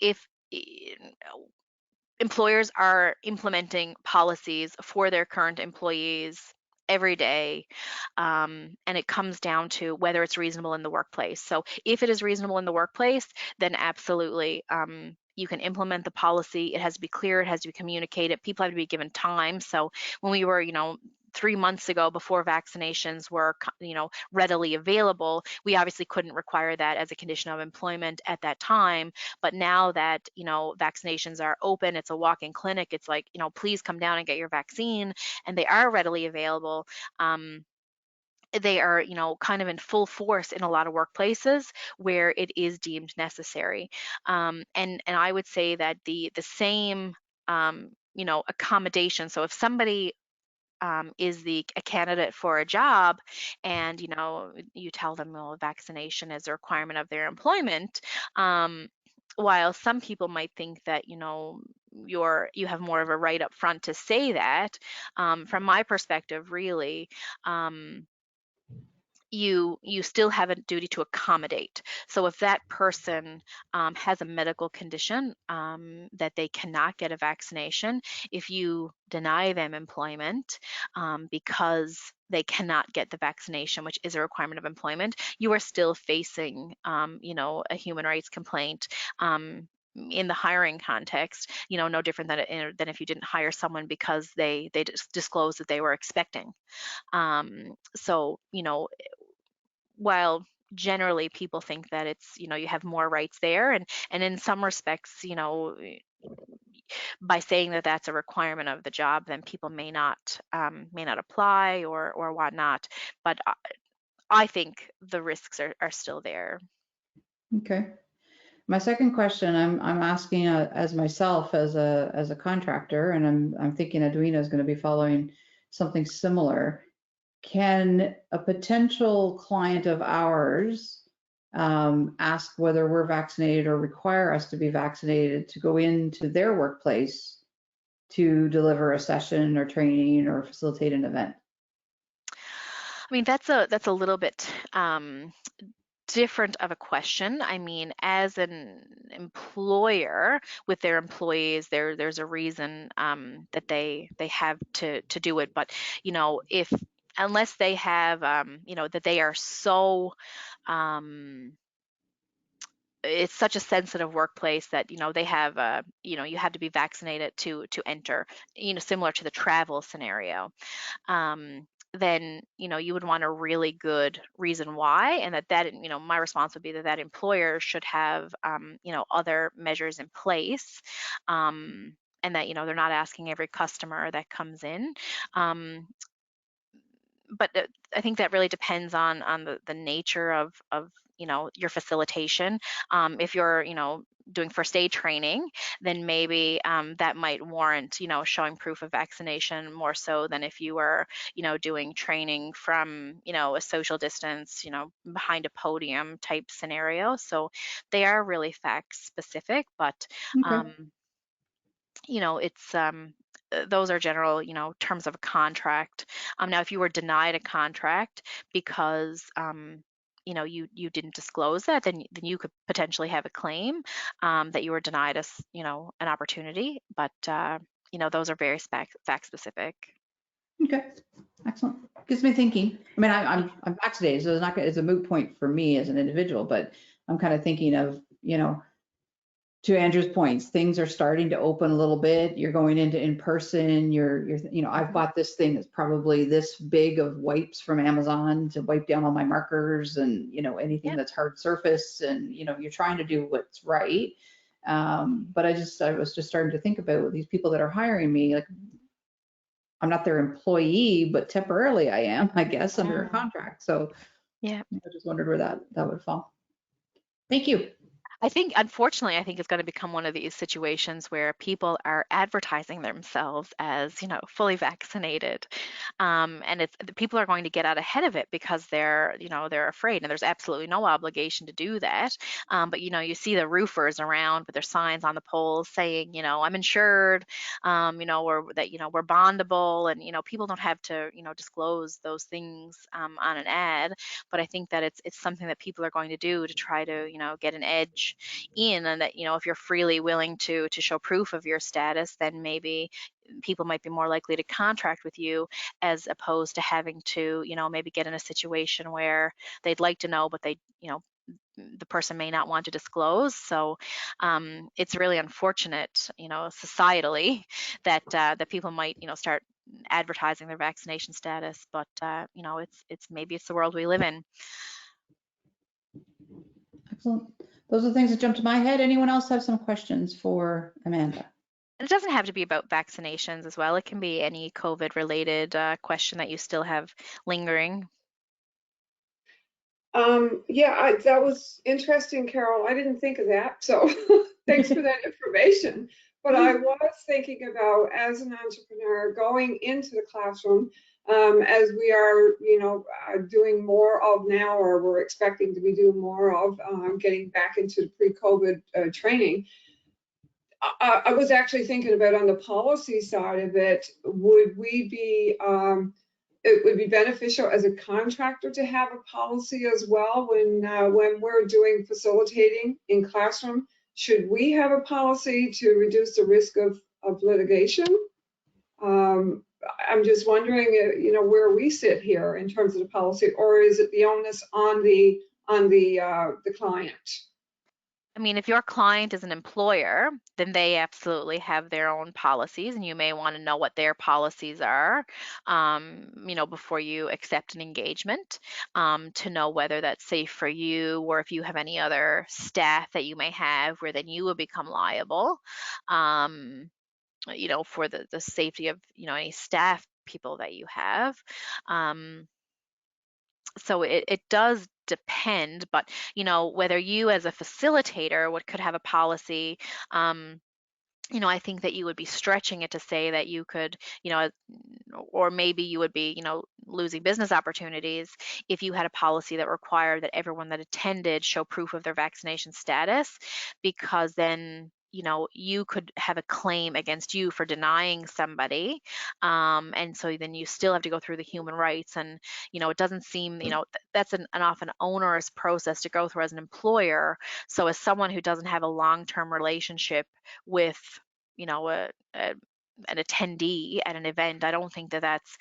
if employers are implementing policies for their current employees every day, and it comes down to whether it's reasonable in the workplace. So if it is reasonable in the workplace, then absolutely, you can implement the policy. It has to be clear, it has to be communicated, people have to be given time. So when we were 3 months ago, before vaccinations were readily available, we obviously couldn't require that as a condition of employment at that time. But now that vaccinations are open, it's a walk-in clinic, it's like, please come down and get your vaccine, and they are readily available. They are, kind of in full force in a lot of workplaces where it is deemed necessary. And I would say that the same accommodation. So if somebody is a candidate for a job, and you tell them, well, vaccination is a requirement of their employment, while some people might think that you have more of a right up front to say that, from my perspective, really, you still have a duty to accommodate. So if that person has a medical condition that they cannot get a vaccination, if you deny them employment because they cannot get the vaccination, which is a requirement of employment, you are still facing, a human rights complaint. In the hiring context, no different than if you didn't hire someone because they disclosed that they were expecting. So, while generally people think that it's, you have more rights there, and in some respects, by saying that that's a requirement of the job, then people may not apply or whatnot. But I think the risks are still there. Okay. My second question, I'm asking as myself as a contractor, and I'm thinking Edwina is going to be following something similar. Can a potential client of ours ask whether we're vaccinated or require us to be vaccinated to go into their workplace to deliver a session or training or facilitate an event? I mean, that's a little bit different of a question. I mean, as an employer with their employees, there's a reason that they have to do it. But if unless they have that they are so it's such a sensitive workplace that they have you have to be vaccinated to enter, similar to the travel scenario. Then you would want a really good reason why, and that my response would be that employer should have other measures in place, and that they're not asking every customer that comes in. But I think that really depends on the nature of your facilitation. If you're doing first aid training, then maybe that might warrant showing proof of vaccination more so than if you were doing training from a social distance behind a podium type scenario. So they are really fact specific, but Okay. it's those are general terms of a contract. Now if you were denied a contract because you didn't disclose that, then you could potentially have a claim that you were denied an opportunity, but those are very fact specific. Okay. Excellent. Gets me thinking. I mean, I'm vaccinated, so it's a moot point for me as an individual, but I'm kind of thinking of, to Andrew's points, things are starting to open a little bit. You're going into in person. I've bought this thing that's probably this big of wipes from Amazon to wipe down all my markers and anything Yep. that's hard surface, and you're trying to do what's right. But I was just starting to think about these people that are hiring me. Like, I'm not their employee, but temporarily I am, I guess, under a contract. So Yeah. I just wondered where that would fall. Thank you. Unfortunately, I think it's going to become one of these situations where people are advertising themselves as, fully vaccinated. And the people are going to get out ahead of it because they're afraid, and there's absolutely no obligation to do that. But, you see the roofers around with their signs on the poles saying, I'm insured, or that, we're bondable, and, people don't have to, disclose those things on an ad. But I think that it's something that people are going to do to try to, get an edge in, and that if you're freely willing to show proof of your status, then maybe people might be more likely to contract with you, as opposed to having to maybe get in a situation where they'd like to know, but they the person may not want to disclose. So it's really unfortunate societally that people might start advertising their vaccination status, but it's maybe it's the world we live in. Excellent. Those are the things that jumped to my head. Anyone else have some questions for Amanda? It doesn't have to be about vaccinations as well. It can be any COVID-related question that you still have lingering. Yeah, that was interesting, Carol. I didn't think of that. So thanks for that information. But I was thinking about, as an entrepreneur, going into the classroom, as we are, doing more of now, or we're expecting to be doing more of, getting back into the pre-COVID training. I was actually thinking about, on the policy side of it, would we be, it would be beneficial as a contractor to have a policy as well when we're doing facilitating in classroom. Should we have a policy to reduce the risk of litigation? I'm just wondering, where we sit here in terms of the policy, or is it the onus on the client? I mean, if your client is an employer, then they absolutely have their own policies, and you may want to know what their policies are, before you accept an engagement, to know whether that's safe for you, or if you have any other staff that you may have where then you will become liable, for the safety of, any staff people that you have. So it does depend, but whether you as a facilitator could have a policy, I think that you would be stretching it to say that you could, or maybe you would be, losing business opportunities if you had a policy that required that everyone that attended show proof of their vaccination status, because then you could have a claim against you for denying somebody, and so then you still have to go through the human rights, and it doesn't seem, that's an often onerous process to go through as an employer. So as someone who doesn't have a long-term relationship with an attendee at an event, I don't think that that's,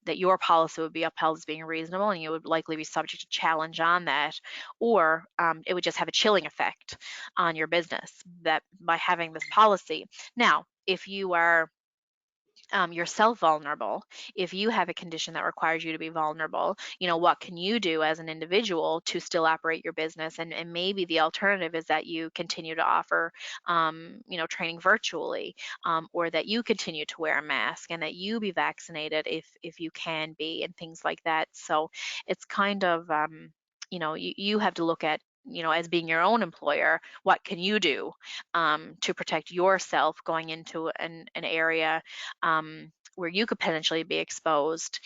that your policy would be upheld as being reasonable, and you would likely be subject to challenge on that, or it would just have a chilling effect on your business that by having this policy. Now, if you are yourself vulnerable, if you have a condition that requires you to be vulnerable, what can you do as an individual to still operate your business? And maybe the alternative is that you continue to offer, training virtually, or that you continue to wear a mask, and that you be vaccinated if you can be, and things like that. So it's kind of, you have to look at, as being your own employer, what can you do to protect yourself going into an area where you could potentially be exposed.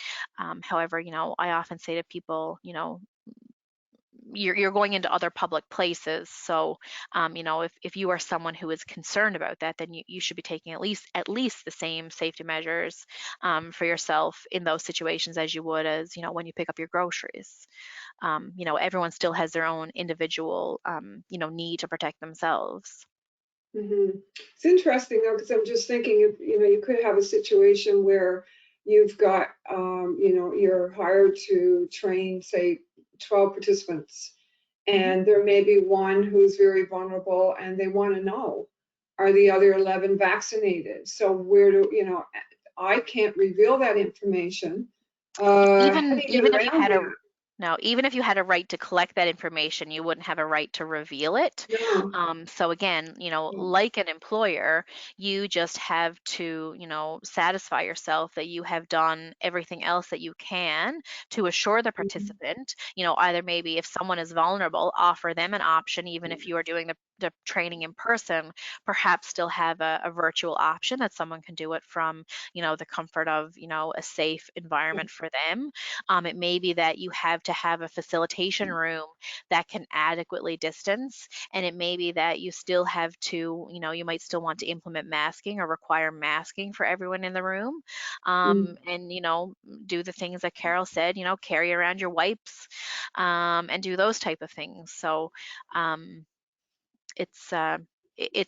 However, I often say to people, you're going into other public places. So, if you are someone who is concerned about that, then you should be taking at least the same safety measures for yourself in those situations as you would as, when you pick up your groceries. Everyone still has their own individual, need to protect themselves. Mm-hmm. It's interesting though, because I'm just thinking, if you could have a situation where you've got, you're hired to train, say, 12 participants, and there may be one who's very vulnerable, and they want to know, are the other 11 vaccinated? So where do, I can't reveal that information. How do Even you get if you around had that? No, even if you had a right to collect that information, you wouldn't have a right to reveal it. No. So again, like an employer, you just have to, satisfy yourself that you have done everything else that you can to assure the participant, either maybe if someone is vulnerable, offer them an option, even if you are doing the training in person, perhaps still have a virtual option that someone can do it from, the comfort of, a safe environment for them. It may be that you have to have a facilitation room that can adequately distance, and it may be that you still have to, you might still want to implement masking or require masking for everyone in the room, and do the things that Carol said, carry around your wipes, and do those type of things. So it's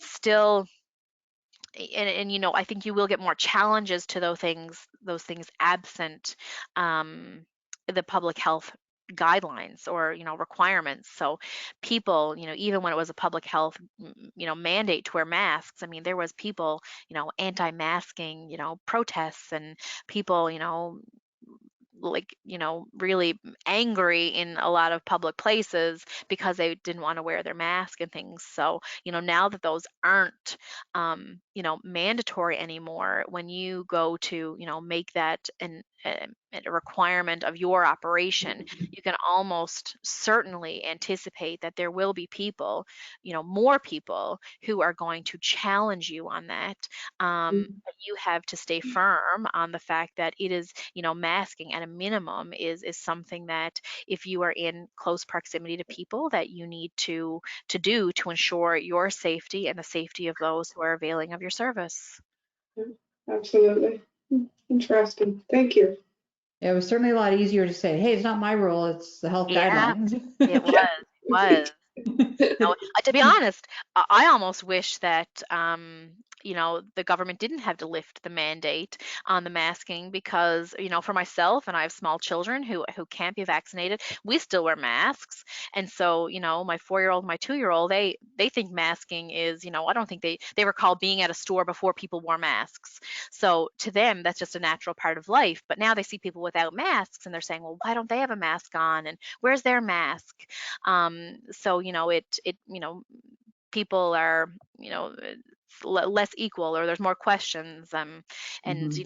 still, and I think you will get more challenges to those things absent the public health guidelines or requirements. So people, even when it was a public health mandate to wear masks, I mean, there was people, anti-masking, protests, and people, like really angry in a lot of public places because they didn't want to wear their mask and things. So now that those aren't mandatory anymore, when you go to make that a requirement of your operation, you can almost certainly anticipate that there will be people, more people who are going to challenge you on that. But you have to stay firm on the fact that it is, masking at a minimum is something that if you are in close proximity to people that you need to do to ensure your safety and the safety of those who are availing of your service. Absolutely. Interesting. Thank you. It was certainly a lot easier to say, hey, it's not my rule, it's the health Yeah, guidelines. it was. To be honest, I almost wish that the government didn't have to lift the mandate on the masking because, for myself, and I have small children who can't be vaccinated, we still wear masks. And so, my 4-year-old, my 2-year-old, they think masking is, I don't think they recall being at a store before people wore masks. So to them, that's just a natural part of life. But now they see people without masks and they're saying, well, why don't they have a mask on? And where's their mask? So, people are, less equal, or there's more questions, and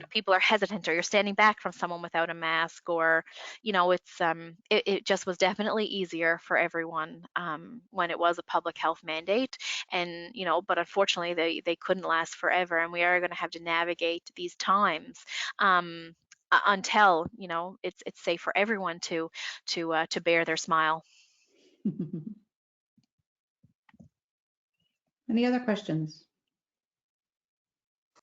people are hesitant, or you're standing back from someone without a mask, or it just was definitely easier for everyone when it was a public health mandate. And but unfortunately they couldn't last forever, and we are going to have to navigate these times until it's safe for everyone to bear their smile. Any other questions?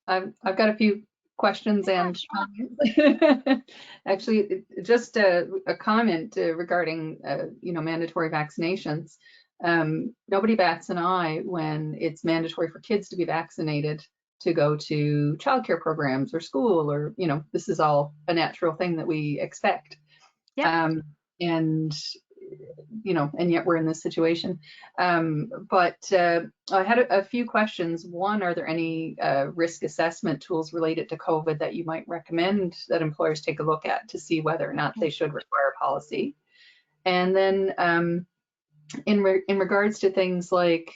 I've got a few questions Yeah, and sure. comments. Actually, just a comment regarding mandatory vaccinations. Nobody bats an eye when it's mandatory for kids to be vaccinated to go to childcare programs or school, or this is all a natural thing that we expect. Yep. And and yet we're in this situation. But I had a few questions. One, are there any risk assessment tools related to COVID that you might recommend that employers take a look at to see whether or not they should require policy? And then in regards to things like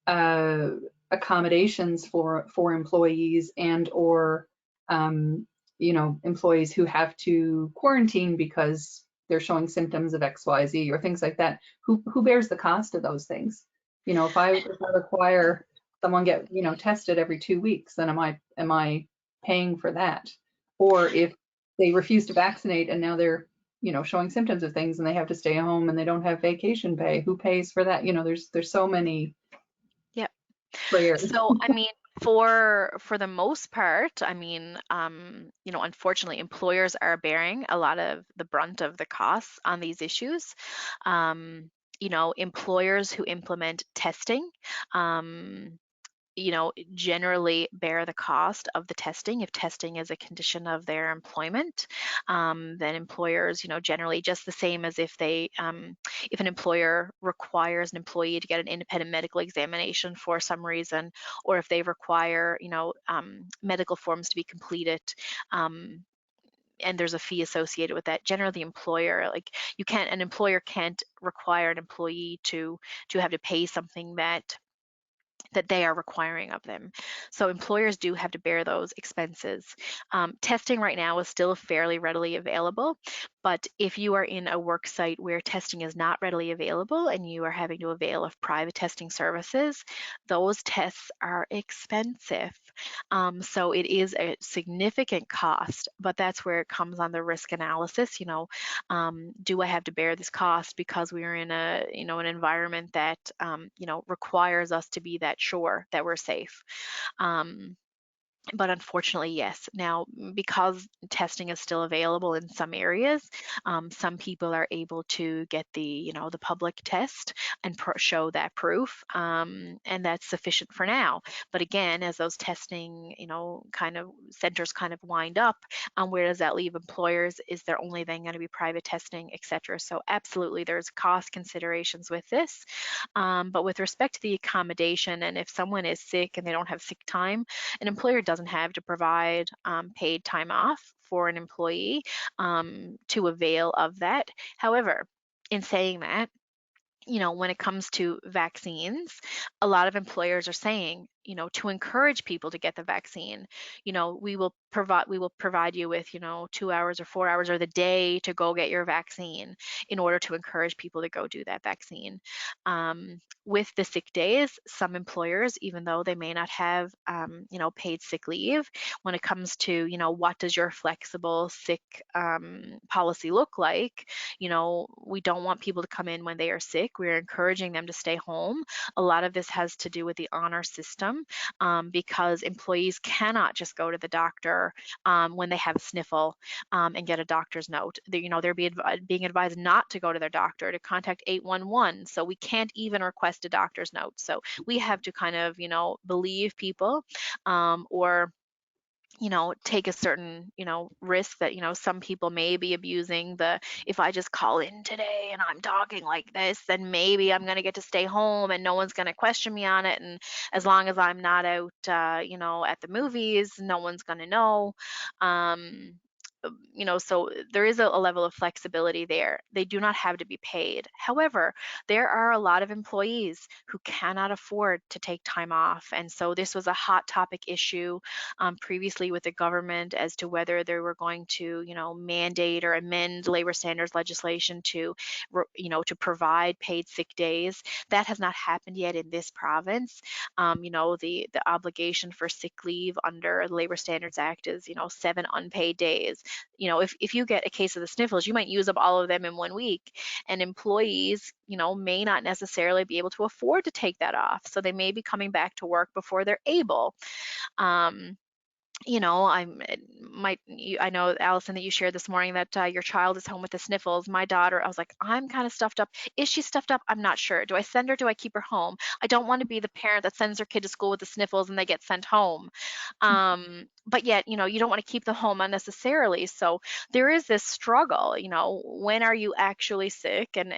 accommodations for employees and or employees who have to quarantine because they're showing symptoms of XYZ or things like that, who bears the cost of those things? If I require someone get tested every 2 weeks, then am I paying for that? Or if they refuse to vaccinate and now they're showing symptoms of things and they have to stay home and they don't have vacation pay, who pays for that? There's so many. Yep. Layers. So, I mean, for the most part, I mean, unfortunately, employers are bearing a lot of the brunt of the costs on these issues. Employers who implement testing, generally bear the cost of the testing. If testing is a condition of their employment, then employers, generally just the same as if if an employer requires an employee to get an independent medical examination for some reason, or if they require, medical forms to be completed, and there's a fee associated with that. Generally, the employer, an employer can't require an employee to have to pay something that they are requiring of them. So employers do have to bear those expenses. Testing right now is still fairly readily available, but if you are in a work site where testing is not readily available and you are having to avail of private testing services, those tests are expensive. So it is a significant cost, but that's where it comes on the risk analysis. Do I have to bear this cost because we are in an environment that requires us to be that sure that we're safe? But unfortunately, yes. Now, because testing is still available in some areas, some people are able to get the public test and show that proof, and that's sufficient for now. But again, as those testing, kind of centers kind of wind up, where does that leave employers? Is there only then going to be private testing, etc.? So absolutely, there's cost considerations with this. But with respect to the accommodation, and if someone is sick and they don't have sick time, an employer doesn't have to provide paid time off for an employee to avail of that. However, in saying that, when it comes to vaccines, a lot of employers are saying to encourage people to get the vaccine. We will provide you with 2 hours or 4 hours or the day to go get your vaccine in order to encourage people to go do that vaccine. With the sick days, some employers, even though they may not have paid sick leave, when it comes to what does your flexible sick policy look like, we don't want people to come in when they are sick. We're encouraging them to stay home. A lot of this has to do with the honor system, because employees cannot just go to the doctor when they have a sniffle and get a doctor's note. They're being advised not to go to their doctor, to contact 811. So we can't even request a doctor's note. So we have to kind of believe people, or take a certain, risk that, some people may be abusing if I just call in today and I'm talking like this, then maybe I'm going to get to stay home and no one's going to question me on it. And as long as I'm not out, at the movies, no one's going to know. So there is a level of flexibility there. They do not have to be paid. However, there are a lot of employees who cannot afford to take time off. And so this was a hot topic issue previously with the government as to whether they were going to, mandate or amend labor standards legislation to provide paid sick days. That has not happened yet in this province. The obligation for sick leave under the Labor Standards Act is, 7 unpaid days. If you get a case of the sniffles, you might use up all of them in 1 week, and employees, may not necessarily be able to afford to take that off. So they may be coming back to work before they're able. I know, Allison, that you shared this morning that your child is home with the sniffles. My daughter, I was like, I'm kind of stuffed up. Is she stuffed up? I'm not sure. Do I send her? Do I keep her home? I don't want to be the parent that sends their kid to school with the sniffles and they get sent home. But yet, you don't want to keep them home unnecessarily. So there is this struggle, when are you actually sick, and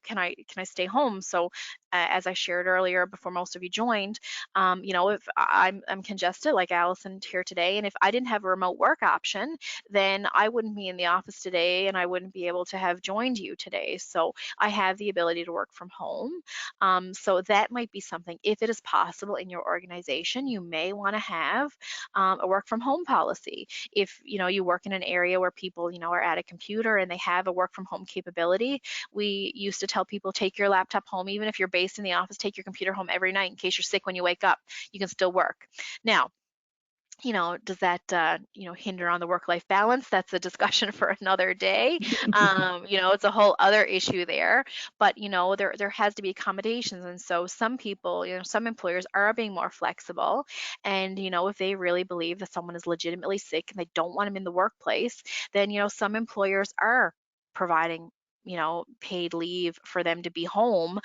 can I stay home? So as I shared earlier before most of you joined, if I'm congested like Allison here today, and if I didn't have a remote work option, then I wouldn't be in the office today and I wouldn't be able to have joined you today. So I have the ability to work from home. So that might be something, if it is possible in your organization, you may want to have a work from home policy. If you work in an area where people are at a computer and they have a work from home capability, we used to tell people, take your laptop home. Even if you're based in the office, take your computer home every night in case you're sick when you wake up. You can still work. Now, does that, hinder on the work-life balance? That's a discussion for another day. It's a whole other issue there, but, there has to be accommodations. And so some people, some employers are being more flexible. And, if they really believe that someone is legitimately sick and they don't want them in the workplace, then, some employers are providing paid leave for them to be home,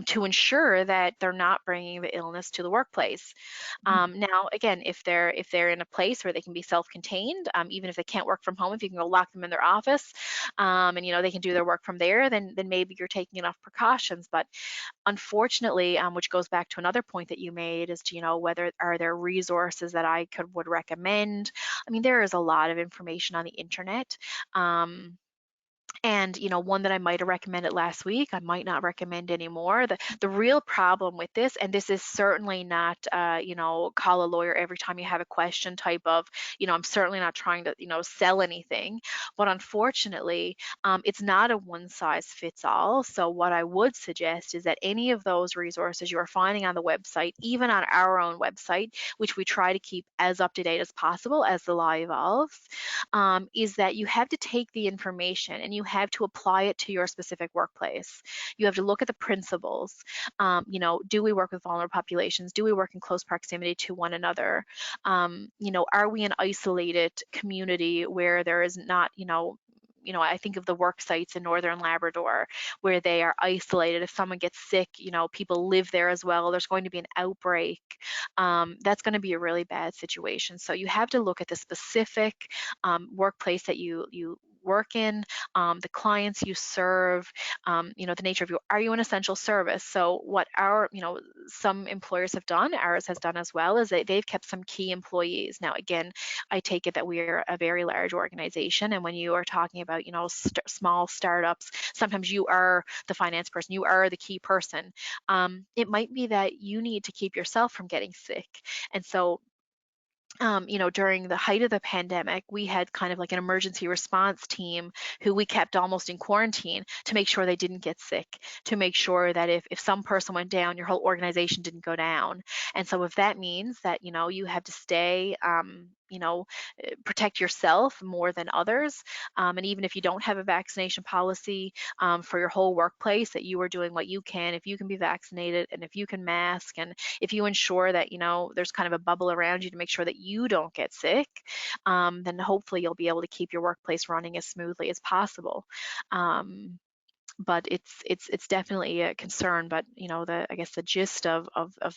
to ensure that they're not bringing the illness to the workplace. Now, again, if they're in a place where they can be self-contained, even if they can't work from home, if you can go lock them in their office, and they can do their work from there, then maybe you're taking enough precautions. But unfortunately, which goes back to another point that you made, is to whether are there resources that I would recommend. I mean, there is a lot of information on the internet. And one that I might have recommended last week, I might not recommend anymore. The real problem with this, and this is certainly not call a lawyer every time you have a question type of, I'm certainly not trying to sell anything, but unfortunately, it's not a one size fits all. So what I would suggest is that any of those resources you are finding on the website, even on our own website, which we try to keep as up to date as possible as the law evolves, is that you have to take the information and you have to apply it to your specific workplace. You have to look at the principles. Do we work with vulnerable populations? Do we work in close proximity to one another? Are we an isolated community where there is not, I think of the work sites in Northern Labrador where they are isolated. If someone gets sick, people live there as well. There's going to be an outbreak. That's going to be a really bad situation. So you have to look at the specific workplace that you work in, the clients you serve, you know, the nature of are you an essential service? So what our, you know, some employers have done, ours has done as well, is that they've kept some key employees. Now, again, I take it that we're a very large organization, and when you are talking about, you know, small startups, sometimes you are the finance person, you are the key person. It might be that you need to keep yourself from getting sick. And so you know, during the height of the pandemic, we had kind of like an emergency response team who we kept almost in quarantine to make sure they didn't get sick, to make sure that if some person went down, your whole organization didn't go down. And so if that means that, you know, you have to stay, you know, protect yourself more than others, and even if you don't have a vaccination policy for your whole workplace, that you are doing what you can, if you can be vaccinated and if you can mask and if you ensure that, you know, there's kind of a bubble around you to make sure that you don't get sick, then hopefully you'll be able to keep your workplace running as smoothly as possible. But it's definitely a concern. But you know, I guess the gist of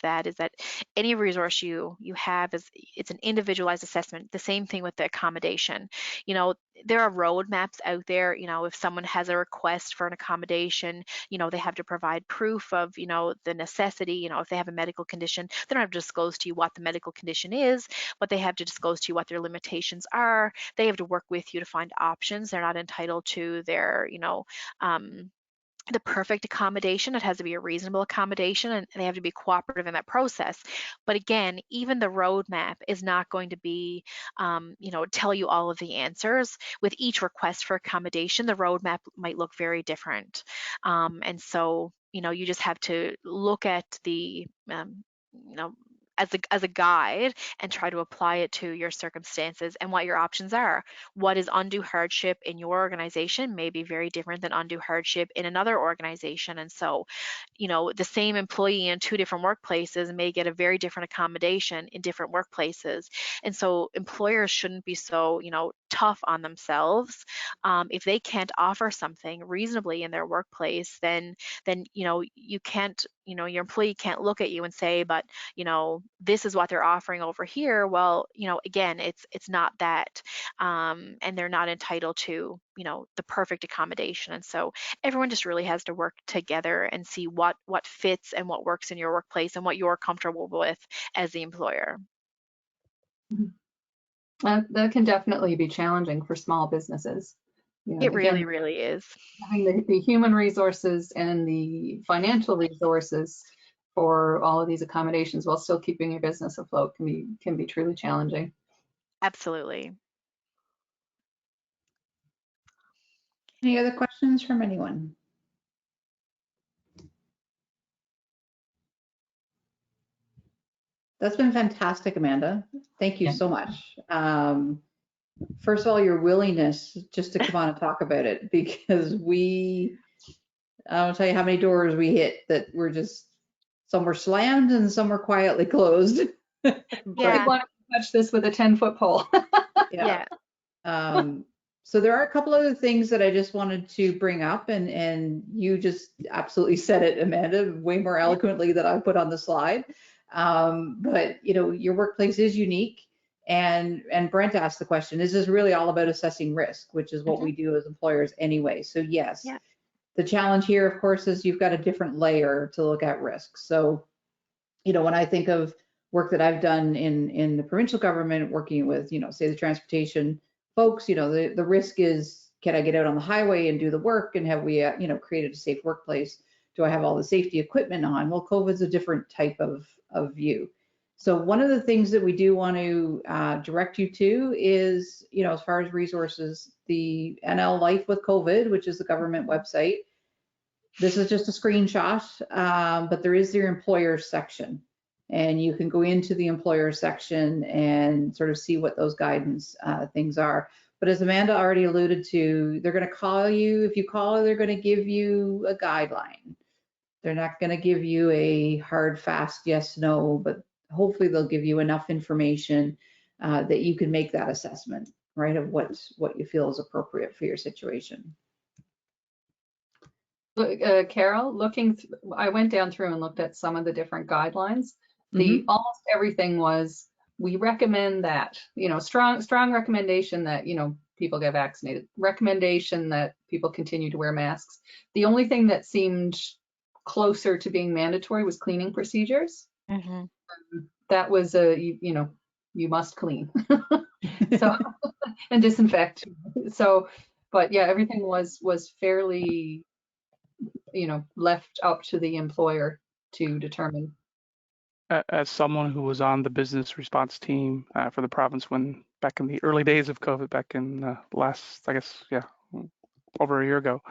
that is that any resource you have is, it's an individualized assessment. The same thing with the accommodation. You know, there are roadmaps out there. You know, if someone has a request for an accommodation, you know, they have to provide proof of, you know, the necessity. You know, if they have a medical condition, they don't have to disclose to you what the medical condition is, but they have to disclose to you what their limitations are. They have to work with you to find options. They're not entitled to their, you know, the perfect accommodation. It has to be a reasonable accommodation, and they have to be cooperative in that process. But again, even the roadmap is not going to be, you know, tell you all of the answers. With each request for accommodation, the roadmap might look very different. And so, you know, you just have to look at the, you know, as a guide and try to apply it to your circumstances and what your options are. What is undue hardship in your organization may be very different than undue hardship in another organization. And so, you know, the same employee in two different workplaces may get a very different accommodation in different workplaces. And so employers shouldn't be so, you know, tough on themselves. If they can't offer something reasonably in their workplace, then you know, you can't, you know, your employee can't look at you and say, but you know, this is what they're offering over here. Well, you know, again, it's not that, and they're not entitled to, you know, the perfect accommodation. And so everyone just really has to work together and see what fits and what works in your workplace and what you're comfortable with as the employer. That can definitely be challenging for small businesses. You know, It really, again, really is. having the human resources and the financial resources for all of these accommodations while still keeping your business afloat can be truly challenging. Absolutely. Any other questions from anyone? That's been fantastic, Amanda. Thank you so much. First of all, your willingness just to come on and talk about it, because I won't tell you how many doors we hit that were just, some were slammed and some were quietly closed. Yeah. I want to touch this with a 10-foot pole. Yeah. So there are a couple other things that I just wanted to bring up, and you just absolutely said it, Amanda, way more eloquently than I put on the slide. But you know, your workplace is unique, and Brent asked the question, is this really all about assessing risk, which is what we do as employers anyway? So yes, Yeah. the challenge here, of course, is you've got a different layer to look at risk. So, you know, when I think of work that I've done in the provincial government, working with, you know, say the transportation folks, you know, the risk is, can I get out on the highway and do the work? And have we, you know, created a safe workplace? Do I have all the safety equipment on? Well, COVID's a different type of view. So one of the things that we do want to direct you to is, you know, as far as resources, the NL Life with COVID, which is the government website. This is just a screenshot, but there is your employer section. And you can go into the employer section and sort of see what those guidance things are. But as Amanda already alluded to, they're going to call you. If you call, they're going to give you a guideline. They're not going to give you a hard, fast yes, no, but hopefully they'll give you enough information that you can make that assessment, right, of what you feel is appropriate for your situation. Carol, I went down through and looked at some of the different guidelines. Almost everything was, we recommend that, you know, strong recommendation that, you know, people get vaccinated. Recommendation that people continue to wear masks. The only thing that seemed closer to being mandatory was cleaning procedures. Mhm. That was you must clean. So and disinfect. So, but yeah, everything was fairly, left up to the employer to determine. As someone who was on the business response team for the province when back in the early days of COVID, back in last, I guess, yeah, over a year ago,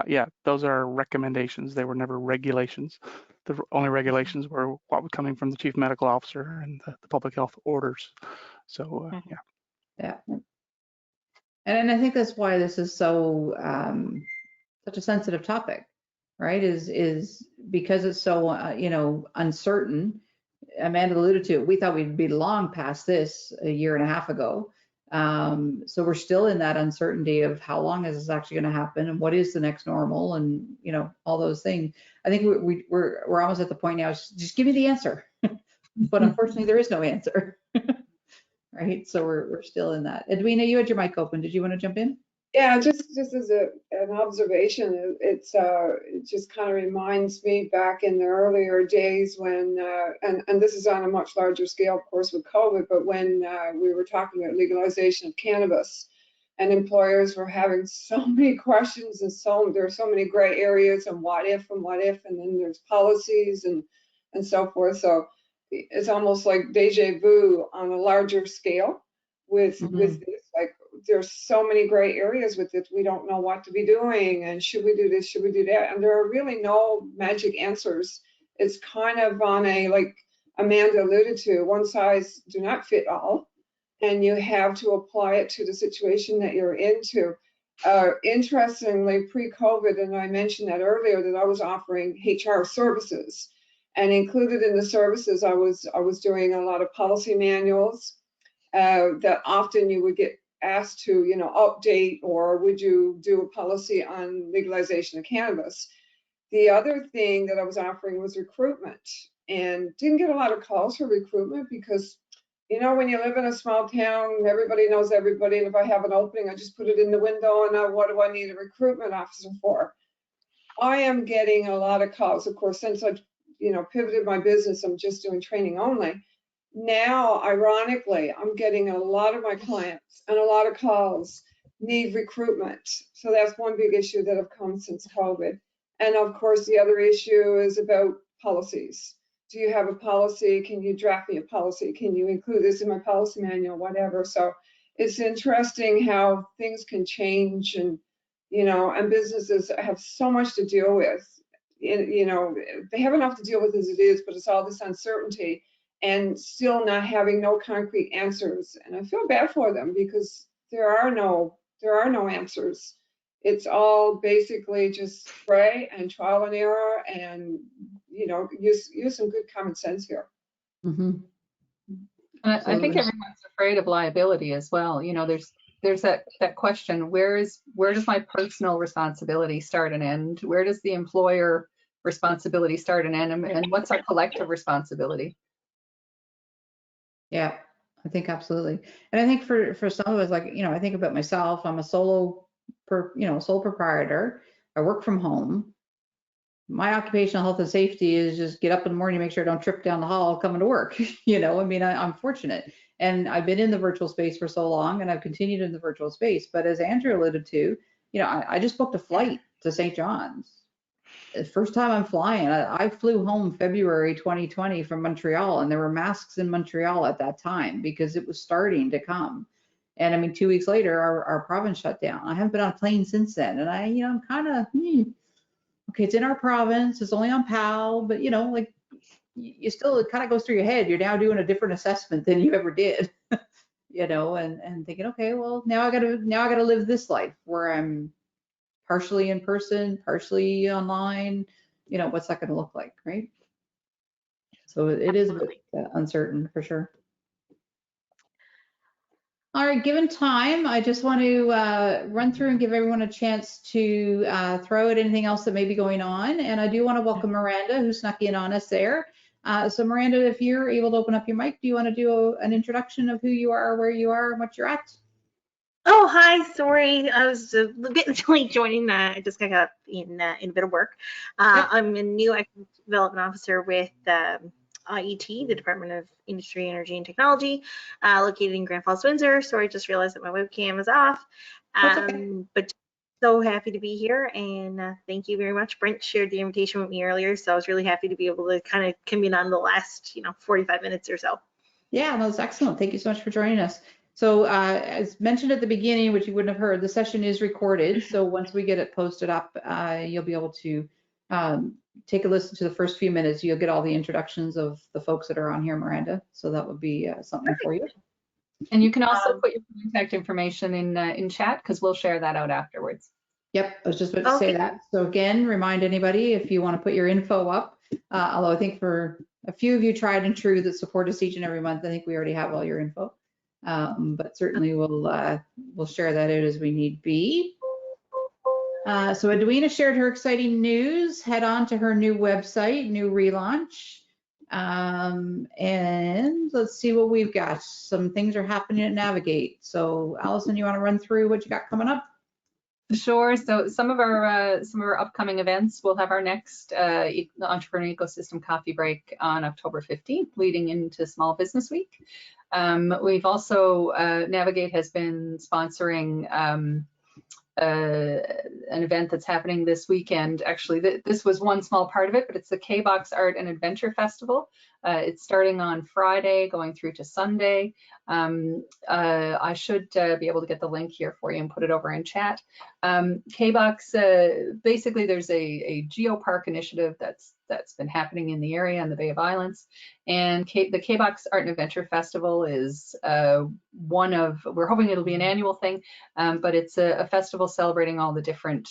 yeah, those are recommendations. They were never regulations. The only regulations were what was coming from the chief medical officer and the public health orders. So, yeah. Yeah. And I think that's why this is so such a sensitive topic, right? Is because it's so uncertain. Amanda alluded to it. We thought we'd be long past this a year and a half ago. So we're still in that uncertainty of how long is this actually going to happen and what is the next normal and all those things. I think we're almost at the point now. Just give me the answer, but unfortunately there is no answer. Right? So we're still in that. Edwina, you had your mic open. Did you want to jump in? Yeah, just as an observation, it just kind of reminds me back in the earlier days when, and this is on a much larger scale, of course, with COVID, but when we were talking about legalization of cannabis, and employers were having so many questions and there are so many gray areas and what if, and then there's policies and so forth. So it's almost like deja vu on a larger scale with this. Like there's so many gray areas with it. We don't know what to be doing and should we do this, should we do that? And there are really no magic answers. It's kind of on a, like Amanda alluded to, one size do not fit all. And you have to apply it to the situation that you're into. Interestingly, pre-COVID, and I mentioned that earlier, that I was offering HR services. And included in the services, I was doing a lot of policy manuals that often you would get asked to, update, or would you do a policy on legalization of cannabis? The other thing that I was offering was recruitment, and didn't get a lot of calls for recruitment because, when you live in a small town, everybody knows everybody. And if I have an opening, I just put it in the window, and now what do I need a recruitment officer for? I am getting a lot of calls. Of course, since I've, pivoted my business, I'm just doing training only. Now, ironically, I'm getting a lot of my clients and a lot of calls need recruitment. So that's one big issue that have come since COVID. And of course, the other issue is about policies. Do you have a policy? Can you draft me a policy? Can you include this in my policy manual, whatever? So it's interesting how things can change, and, and businesses have so much to deal with. They have enough to deal with as it is, but it's all this uncertainty and still not having no concrete answers. And I feel bad for them because there are no answers. It's all basically just pray and trial and error, and use some good common sense here. And I think everyone's afraid of liability as well. There's that question, where does my personal responsibility start and end? Where does the employer responsibility start and end? And what's our collective responsibility? Yeah, I think absolutely. And I think for some of us, like, I think about myself, I'm a sole proprietor. I work from home. My occupational health and safety is just get up in the morning, make sure I don't trip down the hall coming to work. I'm fortunate. And I've been in the virtual space for so long, and I've continued in the virtual space. But as Andrew alluded to, I just booked a flight to St. John's. The first time I'm flying, I flew home February 2020 from Montreal, and there were masks in Montreal at that time because it was starting to come. And I mean, 2 weeks later, our province shut down. I haven't been on a plane since then. And I'm kind of, okay, it's in our province, it's only on PAL, but like you still, it kind of goes through your head. You're now doing a different assessment than you ever did, and thinking, okay, well, now I gotta live this life where I'm partially in person, partially online. What's that going to look like, right? So it is a bit uncertain for sure. All right, given time, I just want to run through and give everyone a chance to throw at anything else that may be going on. And I do want to welcome Miranda, who snuck in on us there. So Miranda, if you're able to open up your mic, do you want to do an introduction of who you are, where you are, and what you're at? Oh, hi. Sorry, I was a bit late joining. I just got up in a bit of work. I'm a new economic development officer with IET, the Department of Industry, Energy, and Technology, located in Grand Falls, Windsor. So I just realized that my webcam is off. But so happy to be here, and thank you very much. Brent shared the invitation with me earlier, so I was really happy to be able to kind of come in on the last, 45 minutes or so. Yeah, that's excellent. Thank you so much for joining us. So as mentioned at the beginning, which you wouldn't have heard, the session is recorded. So once we get it posted up, you'll be able to take a listen to the first few minutes. You'll get all the introductions of the folks that are on here, Miranda. So that would be something for you. And you can also put your contact information in chat, because we'll share that out afterwards. Yep, I was just about to say that. So again, remind anybody if you want to put your info up, although I think for a few of you tried and true that support us each and every month, I think we already have all your info. But certainly we'll share that out as we need be. So Edwina shared her exciting news. Head on to her new website, new relaunch. And let's see what we've got. Some things are happening at Navigate. So Allison, you want to run through what you got coming up? Sure. So some of our upcoming events, we'll have our next Entrepreneur Ecosystem Coffee Break on October 15th, leading into Small Business Week. We've also, Navigate has been sponsoring an event that's happening this weekend. Actually, this was one small part of it, but it's the K-Box Art and Adventure Festival. It's starting on Friday, going through to Sunday. I should be able to get the link here for you and put it over in chat. K-Box, basically there's a geopark initiative that's been happening in the area in the Bay of Islands. And the K-Box Art and Adventure Festival is one of, we're hoping it'll be an annual thing, but it's a festival celebrating all the different,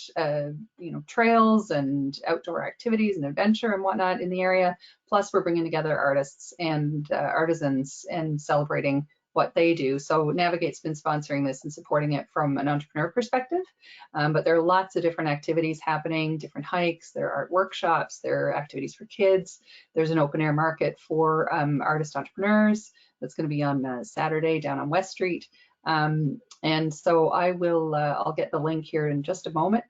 trails and outdoor activities and adventure and whatnot in the area. Plus we're bringing together artists and artisans and celebrating what they do. So Navigate's been sponsoring this and supporting it from an entrepreneur perspective. But there are lots of different activities happening, different hikes, there are art workshops, there are activities for kids. There's an open air market for artist entrepreneurs that's going to be on Saturday down on West Street. And so I'll get the link here in just a moment.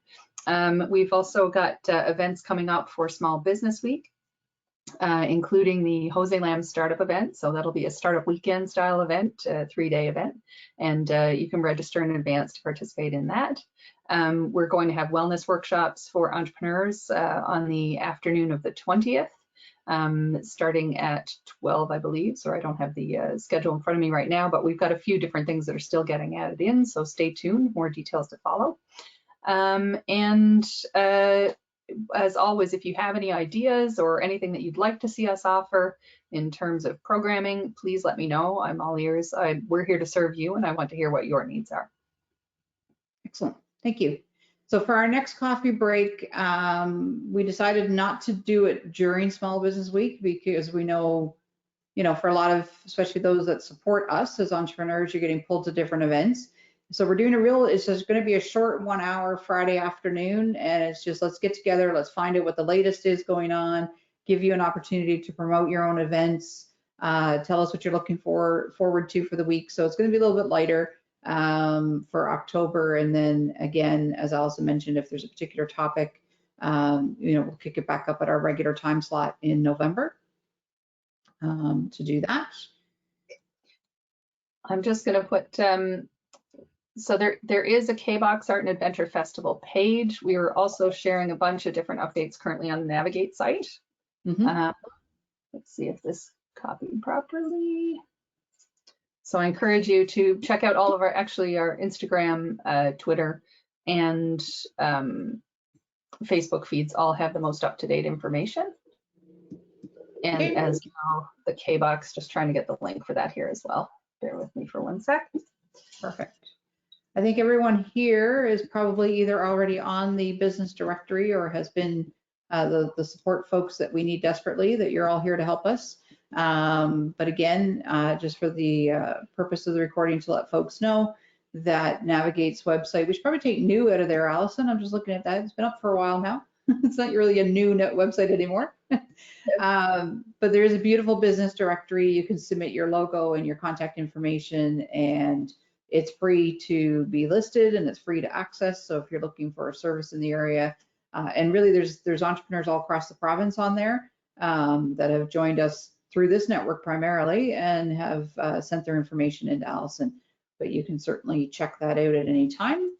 We've also got events coming up for Small Business Week, including the Jose Lam startup event. So that'll be a startup weekend style event, a 3-day event. And you can register in advance to participate in that. We're going to have wellness workshops for entrepreneurs on the afternoon of the 20th, starting at 12, I believe. So I don't have the schedule in front of me right now, but we've got a few different things that are still getting added in. So stay tuned, more details to follow. As always, if you have any ideas or anything that you'd like to see us offer in terms of programming, please let me know. I'm all ears. We're here to serve you, and I want to hear what your needs are. Excellent. Thank you. So for our next coffee break, we decided not to do it during Small Business Week because we know, for a lot of, especially those that support us as entrepreneurs, you're getting pulled to different events. So we're doing it's just going to be a short 1 hour Friday afternoon, and it's just, let's get together, let's find out what the latest is going on, give you an opportunity to promote your own events, tell us what you're looking forward to for the week. So it's going to be a little bit lighter for October. And then again, as Allison mentioned, if there's a particular topic, we'll kick it back up at our regular time slot in November to do that. I'm just going to put, so there is a K-Box Art and Adventure Festival page. We are also sharing a bunch of different updates currently on the Navigate site. Let's see if this copied properly. So I encourage you to check out all of our Instagram, Twitter, and Facebook feeds all have the most up-to-date information. And as well, the K-Box, just trying to get the link for that here as well. Bear with me for 1 sec. Perfect. I think everyone here is probably either already on the business directory or has been the support folks that we need desperately, that you're all here to help us. But again, just for the purpose of the recording, to let folks know that Navigate's website, we should probably take new out of there, Allison. I'm just looking at that. It's been up for a while now. It's not really a new website anymore. But there is a beautiful business directory. You can submit your logo and your contact information, and it's free to be listed and it's free to access. So if you're looking for a service in the area, and really there's entrepreneurs all across the province on there that have joined us through this network primarily and have sent their information into Allison. But you can certainly check that out at any time.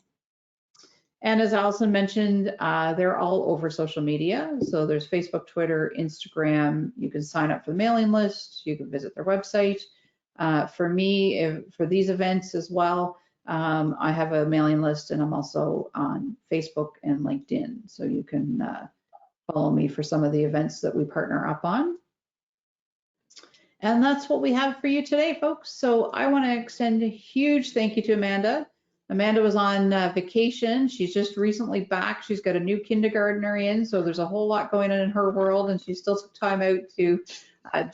And as Allison mentioned, they're all over social media. So there's Facebook, Twitter, Instagram. You can sign up for the mailing list. You can visit their website. For me, for these events as well, I have a mailing list and I'm also on Facebook and LinkedIn. So you can follow me for some of the events that we partner up on. And that's what we have for you today, folks. So I want to extend a huge thank you to Amanda. Amanda was on vacation. She's just recently back. She's got a new kindergartner in, so there's a whole lot going on in her world, and she still took time out to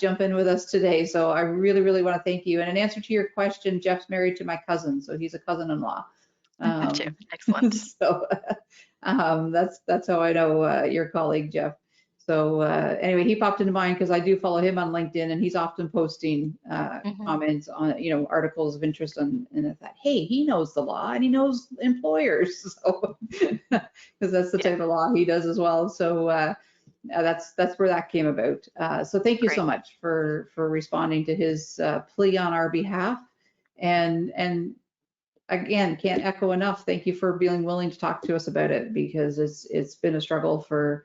jump in with us today. So I really, really want to thank you. And in answer to your question, Jeff's married to my cousin, so he's a cousin-in-law. Gotcha. Excellent. So that's how I know your colleague, Jeff. So anyway, he popped into mind because I do follow him on LinkedIn, and he's often posting comments on, articles of interest on, and I thought, hey, he knows the law and he knows employers, so because that's the type of law he does as well. So that's where that came about. So thank you so much for responding to his plea on our behalf, and again, can't echo enough. Thank you for being willing to talk to us about it, because it's been a struggle for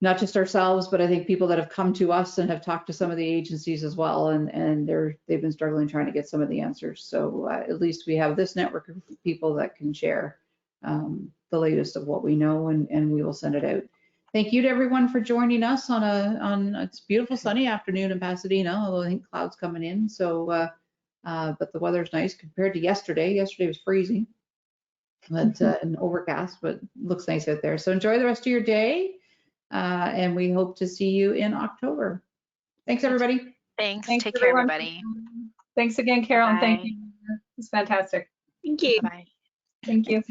not just ourselves, but I think people that have come to us and have talked to some of the agencies as well, and they've been struggling trying to get some of the answers. So at least we have this network of people that can share the latest of what we know, and we will send it out. Thank you to everyone for joining us on it's a beautiful sunny afternoon in Pasadena, although I think clouds coming in. So, but the weather's nice compared to yesterday. Yesterday was freezing, but and overcast, but looks nice out there. So enjoy the rest of your day. And we hope to see you in October. Thanks, everybody. Thanks. Thanks, Take care, everyone. everybody. Thanks again, Carol, and thank Bye. you. It's fantastic. Thank you. Bye. Thank you.